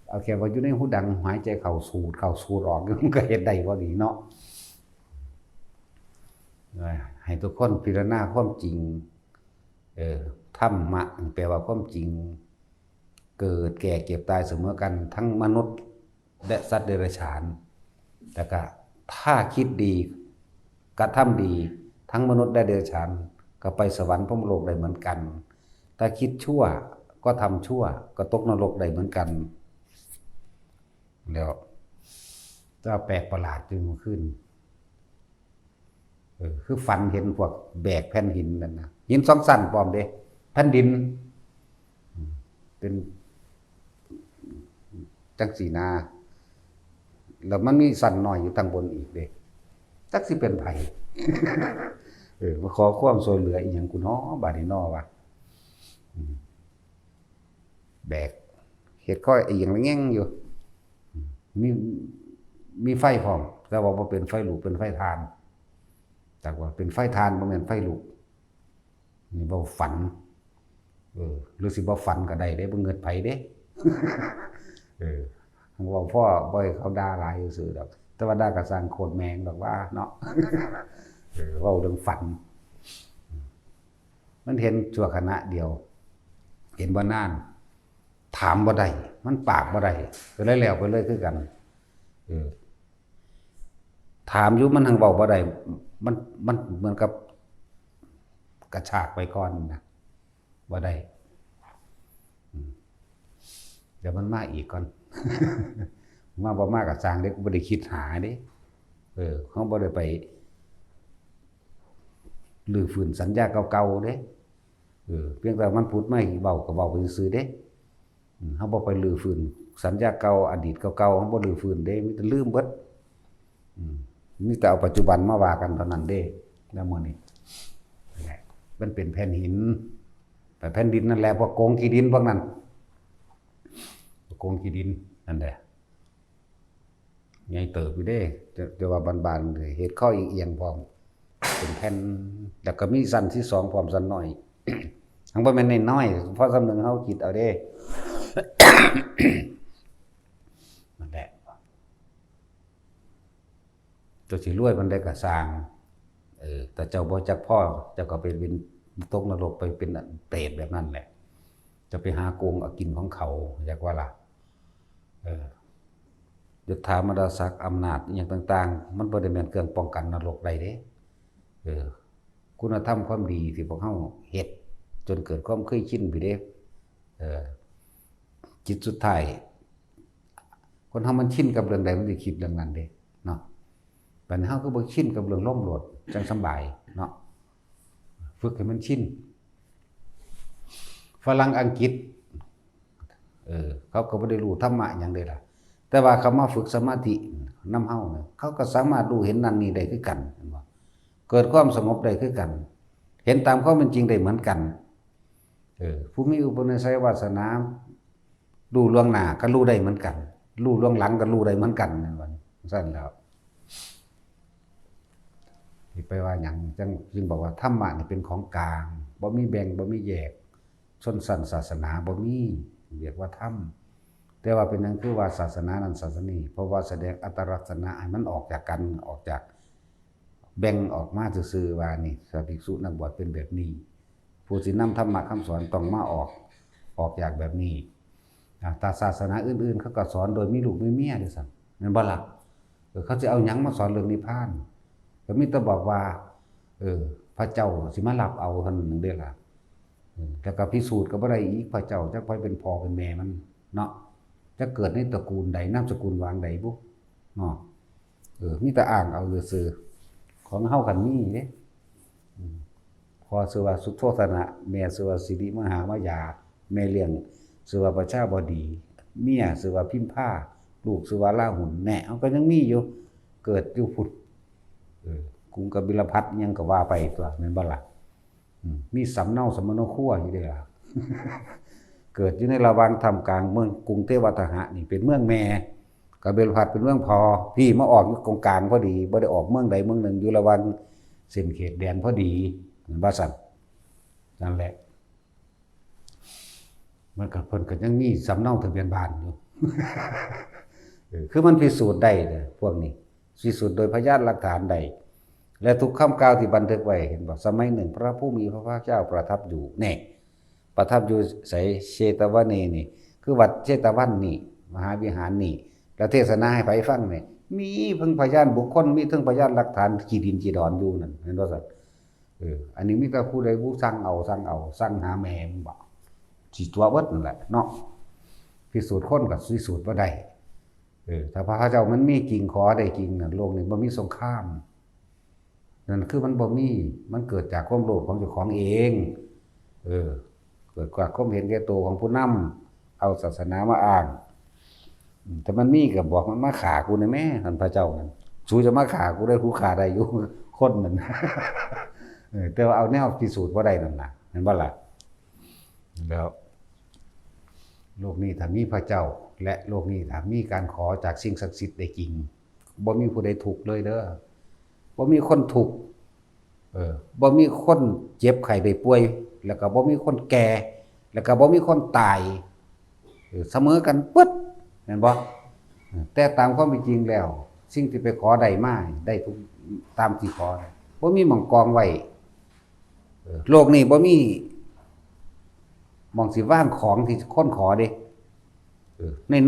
เอาแค่ว่าอยู่ในหูดังหายใจเข้าสูดออกมันก็เฮ็ดได้พอดีเนาะให้ทุกคนพิจารณาความจริงธรรมะแปลว่าความจริงเกิดแก่เก็บตายเสมอกันทั้งมนุษย์และสัตว์เดรัจฉานแต่ก็ถ้าคิดดีกระทำดีทั้งมนุษย์และเดรัจฉานก็ไปสวรรค์พรหมโลกได้เหมือนกันถ้าคิดชั่วก็ทำชั่วก็ตกนรกได้เหมือนกันแล้วจะแปลกประหลาดจึงขึ้นคือฝันเห็นพวกแบกแผ่นหินนั่นนะหิน2 สั้นปลอมเด้แผ่นดินเป็นจังสีนาแล้วมันมีสั้นน้อยอยู่ทางบนอีกเด้จักสิเป็นไผมาขอความช่วยเหลืออีหยังกูเนาะบาดนี้เนาะว่าแบกเฮ็ดค่อยอีหยังละแง่งอยู่มีไฟพร้อมแต่ว่าบ่เป็นไฟลุกเป็นไฟทานแต่ว่าเป็นไฟทานบ่แม่นไฟลุกนี่บ่ฝันหรือสิบ่ฝันก็ได้เด้บ่เงิดไผเด้เว้าพ่อบ่ให้เขาด่าหลายซื่อดอกแต่ว่าด่าก็สร้างโคตรแมงดอกว่าเนาะเว้าเรื่องฝันมันเห็นชั่วขณะเดียวเห็นบ่นานถามบ่ได้มันปากบ่ได้ก็เลยแล้วไปเลยคือกันถามอยู่มันหังเว้าบ่ได้มันเหมือนกับกระชากไปก่อนนะบ่ได้เดี๋ยวมันมาอีกก่อนมาบ่มาก็สร้างเด้บ่ได้คิดหาเด้เขาบ่ได้ไป ลื้อฟื้นสัญญาเก่าๆเด้เพียงแต่มันพูดไม่เว้าก็เว้าไปซื่อเด้เฮาบ่ไปลื้อฟื้นสัญญาเก่าอดีตเก่าๆเฮาบ่ลื้อฟื้นเด้มีแต่ลืมเบิดมีแต่เอาปัจจุบันมาว่ากันเท่านั้นเด้แล้วมื้อนี้มันเป็นแผ่นหินแต่แผ่นดินนั่นแหละพวกโกงขี้ดินพวกนั้นโกงขี้ดินนั่นแหละใหญ่เติบอยู่เด้จะว่าบานๆเฮ็ดข้อเอียงพร้อมเป็นแผ่นแล้วก็มีสั้นที่2พร้อมสั้นน้อยทั้งบ่แม่นน้อยๆเพราะสำนึงเฮาคิดเอาเด้ นั่นแหละตัวสิรวยมันได้ก็สร้างแต่เจ้าบ่จักพ่อเจ้าก็ไปเป็นตกนรกไปเป็นเปรตแบบนั้นแหละจะไปหาโกงเอากินของเขาอยากว่าล่ะยศถามรศักดิ์อำนาจอย่างต่างๆมันบ่ได้แม่นเครื่องป้องกันนรกใดเด้คุณธรรมความดีที่พวกเฮาเฮ็ดจนเกิดความเคยชินไปเด้จิตสุดท้ายคนเฮามันชินกับเรื่องใดมันสิคิดเรื่องนั้นเด้เนาะบัดนี้เฮาคือบ่ชินกับเรื่องล่มโลดจังสำบายเนาะฝึกให้มันชินฝรั่งอังกฤษเขาก็บ่ได้รู้ธรรมะหยังเด้ล่ะแต่ว่าเขามาฝึกสมาธินำเฮาเนี่ยเขาก็สามารถรู้เห็นนั่นนี่ได้คือกันเห็นบ่เกิดความสงบได้คือกันเห็นตามความเป็นจริงได้เหมือนกันผู้มีอุปนิสัยวาสนารู้ล่วงหน้าก็รู้ได้เหมือนกันรู้ล่วงหลังก็รู้ได้เหมือนกันนั่นว่าซั่นแล้วที่ไปว่าหยังจึงบอกว่าธรรมะนี่เป็นของกลางบ่มีแบ่งบ่มีแยกชนชั้นศาสนาบ่มีเรียกว่าธรรมแต่ว่าเป็นหยังคือว่าศาสนานั้นศาสนีเพราะว่าแสดงอัตลักษณะให้มันออกจากกันออกจากแบ่งออกมาซื่อๆว่านี่พระภิกษุนักบวชเป็นแบบนี้ผู้สินำธรรมะคำสอนต้องมาออกจากแบบนี้แต่ศาสนาอื่นๆเขาก็สอนโดยมีลูกมีเมียด้วยซ้ำนั่นบ่ล่ะเขาจะเอาหยังมาสอนเรื่องนิพพานก็มีแต่บอกว่าพระเจ้าสิมารับเอาเท่านั้นเด้อล่ะแล้วก็พิสูจน์ก็บ่ได้อีกพระเจ้าจักไปเป็นพ่อเป็นแม่มันเนาะจะเกิดในตระกูลใดนามสกุลวางใดบุเนาะมีแต่อ้างเอาซื่อของเฮากันมีเด้พอชื่อว่าสุโธธนะแม่ชื่อว่าสิริมหามายาแม่เลี้ยงชื่อว่าประชาบดีเมียชื่อว่าพิมพาลูกชื่อว่าลาหุนแน่เฮาก็ยังมีอยู่เกิดอยู่พุทธกรุงกบิลพัสยังก็ว่าไปตัวแม่นบ่ล่ะมีสำเนาสมโนครัวอยู่เด้ล่ะ เกิดอยู่ในระหว่างท่ามกลางเมืองกรุงเทวทหะนี่เป็นเมืองแม่กบิลพัสเป็นเมืองพอพี่มาออกอยู่ตรงกลางพอดีบ่ได้ออกเมืองใดเมืองหนึ่งอยู่ระหว่างเส้นเขตแดนพอดีว่าซั่นนั่นแหละมันก็เพิ่นก็ยังมีสำเนาทะเบียนบ้านอยู่ คือมันพิสูจน์ได้เด้อพวกนี้พิสูจน์โดยพยานหลักฐานได้และทุกคำกล่าวที่บันทึกไว้เห็นบ่สมัยหนึ่งพระผู้มีพระภาคเจ้าประทับอยู่แน่ประทับอยู่ไสเชตวเนนี่คือวัดเชตวันนี่มหาวิหารนี่แล้วเทศนาให้ไผฟังนี่มีเพิ่งพยานบุคคลมีเทั้งพยานหลักฐานขี้ดินขี้ดอนอยู่นั่นเห็นบ่ซั่นอันนี้มีแต่ผู้ใดผู้สั่งเอาสั่งหาแม่มันบ่สิตัวเบิดนั่นแหละเนาะพิสูจน์คนก็พิสูจน์บ่ได้ถ้าพระเจ้ามันมีจริงขอได้จริงนั่นโลกนี้บ่มีสงครามนั่นคือมันบ่มีมันเกิดจากความโลภของเจ้าของเองเกิดจากความเห็นแก่ตัวของผู้นำเอาศาสนามาอ้างแต่มันมีก็บอกมันมาฆ่ากูได้แม่ท่านพระเจ้านั่นสู้จะมาฆ่ากูได้กูฆ่าได้อยู่คนนั่น แต่ว่าเอาแนวพิสูจน์บ่ได้นั่นน่ะเห็นบ่ล่ะแล้วโลกนี้ถ้ามีพระเจ้าและโลกนี้ถ้ามีการขอจากสิ่งศักดิ์สิทธิ์ได้จริงบ่มีผู้ใดทุกข์เลยเด้อบ่มีคนทุกข์บ่มีคนเจ็บไข้ได้ป่วยแล้วก็บ่มีคนแก่แล้วก็บ่มีคนตายเสมอกันปึ๊ดเห็นบ่แต่ตามความเป็นจริงแล้วสิ่งที่ไปขอได้มาได้ทุกตามที่ขอบ่มีหม่องกองไว้โลกนี้บ่มีหม่องสิวางของที่คนขอเด้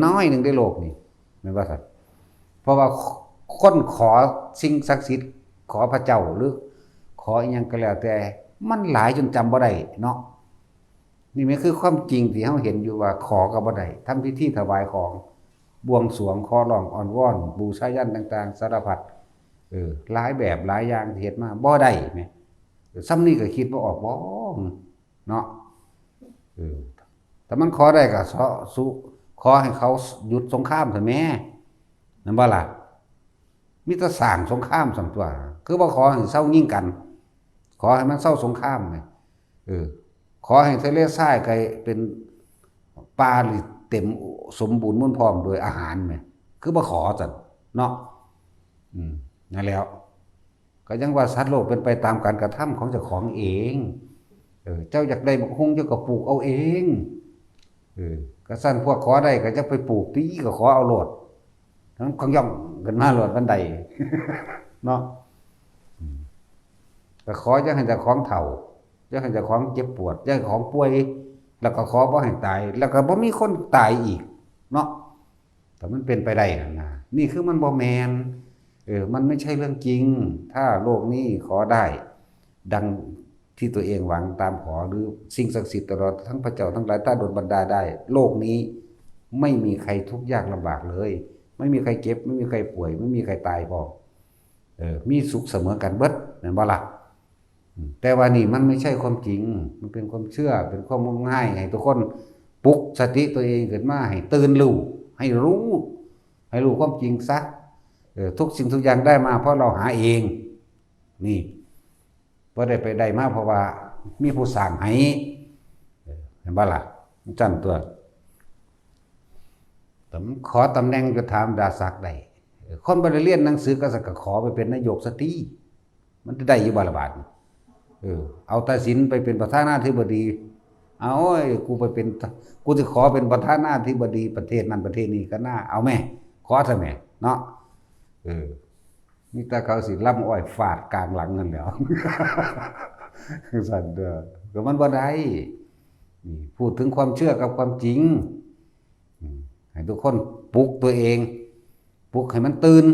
น้อยๆนึงในโลกนี้แม่นบ่ซั่นเพราะว่าคนขอสิ่งศักดิ์สิทธิ์ขอพระเจ้าหรือขออีหยังก็แล้วแต่มันหลายจนจำบ่ได้เนาะนี่มันคือความจริงที่เฮาเห็นอยู่ว่าขอก็บ่ได้ทำพิธีถวายของบวงสรวงขอร้องอ้อนวอนบูชายัญต่างๆสารพัดหลายแบบหลายอย่างที่เฮ็ดมาบ่ได้แหม ซ้ำนี่ก็คิดบ่ออกบ่เนาะแต่มันขอได้ก็ขอให้เขาหยุดสงครามเถอะแม่นั่นบ่ล่ะมีแต่สร้างสงครามซั่นตัวคือบ่ขอให้เซายิงกัน ขอให้มันเศร้าสงครามไงขอให้ทะเลทรายไกลเป็นป่าหรือเต็มสมบูรณ์มุ่นพร้อมโดยอาหารไงคือบ่ขอจัดเนาะนั่นแล้วก็ยังว่าสัตว์โลกเป็นไปตามการกระทำของเจ้าของเองเจ้าอยากได้บักฮุ่งเจ้าก็ปลูกเอาเองก็สั่นพวกขอได้ก็จะไปปลูกตีก็ขอเอาโลดทั้งของย่องกันมาโลดบันไดเนาะก็ขอจะให้เจ้าของเฒ่าจะให้เจ้าของเจ็บปวดจะให้ของป่วยแล้วก็ขอบ่ให้ตายแล้วก็บ่มีคนตายอีกเนาะแต่มันเป็นไปได้นะนี่คือมันบ่แม่นมันไม่ใช่เรื่องจริงถ้าโลกนี้ขอได้ดังที่ตัวเองหวังตามขอหรือสิ่งศักดิ์สิทธิ์ตลอดทั้งพระเจ้าทั้งหลายถ้าโดนบันดาลได้โลกนี้ไม่มีใครทุกข์ยากลำบากเลยไม่มีใครเจ็บไม่มีใครป่วยไม่มีใครตายพอมีสุขเสมอกันเบิดนั่นบ่ล่ะแต่ว่านี่มันไม่ใช่ความจริงมันเป็นความเชื่อเป็นความงมงายให้ทุกคนปลุกสติตัวเองขึ้นมาให้ตื่นรู้ให้รู้ความจริงซะทุกสิ่งทุกอย่างได้มาเพราะเราหาเองนี่บ่ได้ไปได้มาเพราะว่ามีผู้สร้างให้เห็นบ่ล่ะจังตัวแต่ขอตำแหน่งจะถามดาศักดิ์ได้คนบ่ได้เรียนหนังสือก็สักขอไปเป็นนายกสตรีมันจะได้อยู่บ่ล่ะบาดเอาตัดสินไปเป็นประธานาธิบดีเอากูจะขอเป็นประธานาธิบดีประเทศนั้นประเทศนี้ก็น่าเอาแม่ขอซะแม่เนาะนี่ตาเขาสิล่ำอ้อยฟาดกลางหลังนั่นแหล้วสั่นเด้อก็มันบ่ได้พูดถึงความเชื่อกับความจริงให้ทุกคนปลุกตัวเองปลุกให้มันตื่น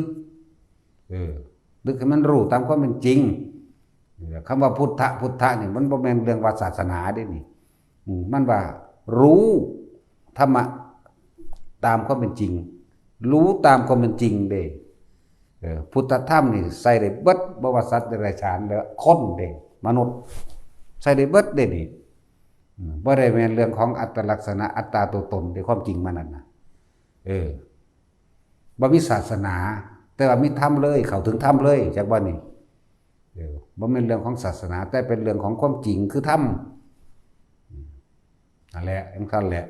ดึกให้มันรู้ตามความเป็นจริงคำว่าพุทธะนี่มันบ่แม่นเรื่องว่าศาสนาเด้นี่มันว่ารู้ธรรมะตามความเป็นจริงรู้ตามความเป็นจริงเด้พุทธธรรมนี่ใส่ได้เบิดบ่ว่าสัตว์เดรัจฉานแล้วคนเด้มนุษย์ใส่ได้เบิดเด้นี่บ่ได้แม่นเรื่องของอัตลักษณะอัตตาตัวตนที่ความจริงมันนั่นน่ะบ่มีศาสนาแต่ว่ามีธรรมเลยเข้าถึงธรรมเลยจากว่านี่บ่แม่นเรื่องของศาสนาแต่เป็นเรื่องของความจริงคือธรรมนั่นแหละสำคัญแหละ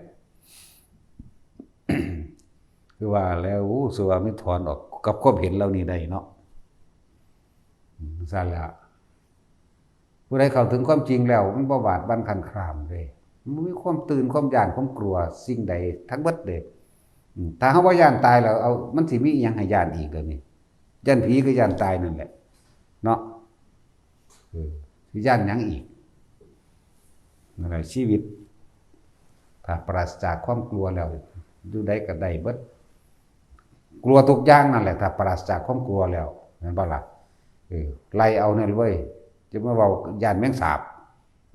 คือว่าแล้วสุว่ามิถอนออกกับความเห็นเรานี่ได้เนาะสั่นแล้วผู้ใดเข้าถึงความจริงแล้วมันบ่บาดบั่นคันครามเลยมันมีความตื่นความย้านความกลัวสิ่งใดทั้งเบิดเด้ถ้าเฮาบ่ย้านตายแล้วเอามันสิมีอีหยังให้ย้านอีกเด้อนี่ย้านผีก็ย้านตายนั่นแหละเนาะสิย้านหยังอีกนั่นแหละชีวิตถ้าปราศจากความกลัวแล้วอยู่ใดก็ได้เบิดกลัวทุกอย่างนั่นแหละถ้าปราศจากความกลัวแล้วนั่นบ่ล่ะไล่เอานั่นเว้ยจะมาเว้าย่านแมงสาบ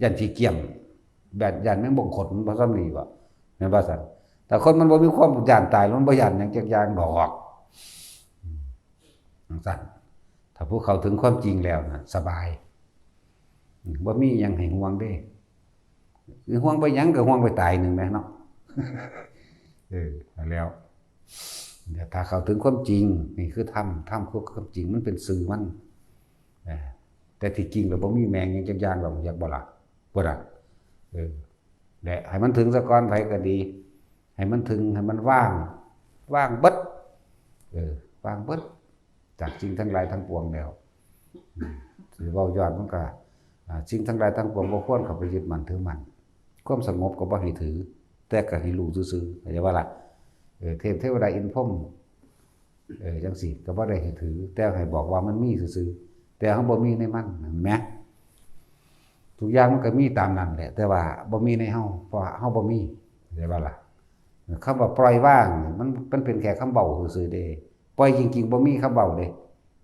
ย่านขี้เกียจแบบย่านแมงบ่งขนบ่ซ้ำนี่บ่แม่นบ่ซั่นแต่คนมันบ่มีความย่านตายมันบ่ย่านหยังจักอย่างดอกซั่นถ้าผู้เข้าถึงความจริงแล้วน่ะสบายบ่มีหยังให้ห่วงเด้ห่วงไปหยังก็ห่วงไปตายนึงแม่เนาะแล้วเดี๋ยวถ้าเข้าถึงความจริงนี่คือธรรมคือความจริงมันเป็นสื่อมันแต่ที่จริงแล้วบ่มีแมงหยังจักอย่างดอกอยากบ่ล่ะบ่ล่ะและให้มันถึงซะก่อนไผก็ดีให้มันถึงให้มันว่างเบิดว่างเบิดจากสิ่งทั้งหลายทั้งปวงแล้วสิเว้าย้อนมันก็สิ่งทั้งหลายทั้งปวงบ่ควรเข้าไปยึดมั่นถือมั่นความสงบก็บ่ให้ถือแต่ก็ให้รู้ซื่อๆเข้าใจว่าล่ะเทวดาอินพรหมจังซี่ก็บ่ได้ให้ถือแต่ให้บอกว่ามันมีซื่อๆแต่เฮาบ่มีในมันเห็นมั้ยทุกอย่างมันก็มีตามนั้นแหละแต่ว่าบ่มีในเฮาเพราะเฮาบ่มีเข้าใจว่าล่ะคำว่าปล่อยว่างมันเป็นแค่คำเว้าซื่อๆเด้ปล่อยจริงๆบ่มีคำเว้าเด้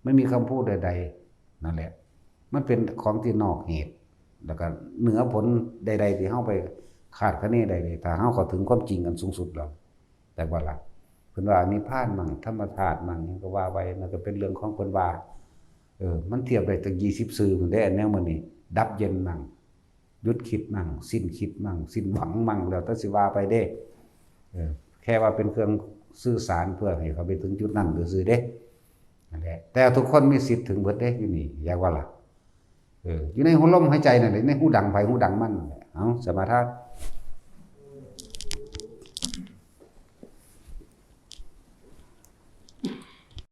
ไม่มีคำพูดใดๆนั่นแหละมันเป็นของที่นอกเหตุแล้วก็เหนือผลใดๆที่เฮาไปคาดคะเนใดๆถ้าเฮาเข้าถึงความจริงอันสูงสุดแล้วแต่ว่าล่ะเพิ่นว่านิพพานมั่งธรรมธาตุมั่งก็ว่าไว้มันก็เป็นเรื่องของเพิ่นว่ามันเทียบได้ตั้ง20ซื่อพุ่นเด้แนวมื้อนี้ ดับเย็นมั่งหยุดคิดมั่งสิ้นคิดมั่งสิ้นหวังมั่งแล้วแต่สิว่าไปเด้แค่ว่าเป็นเครื่องสื่อสารเพื่อให้เขาไปถึงจุดนั้นซื่อๆเด้นั่นแหละแต่ทุกคนมีสิทธิ์ถึงเบิดเด้อยู่นี่อยากว่าล่ะอยู่ในหัวลมหายใจนั่นแหละในหูดังไผหูดังมันเอาสมาทาน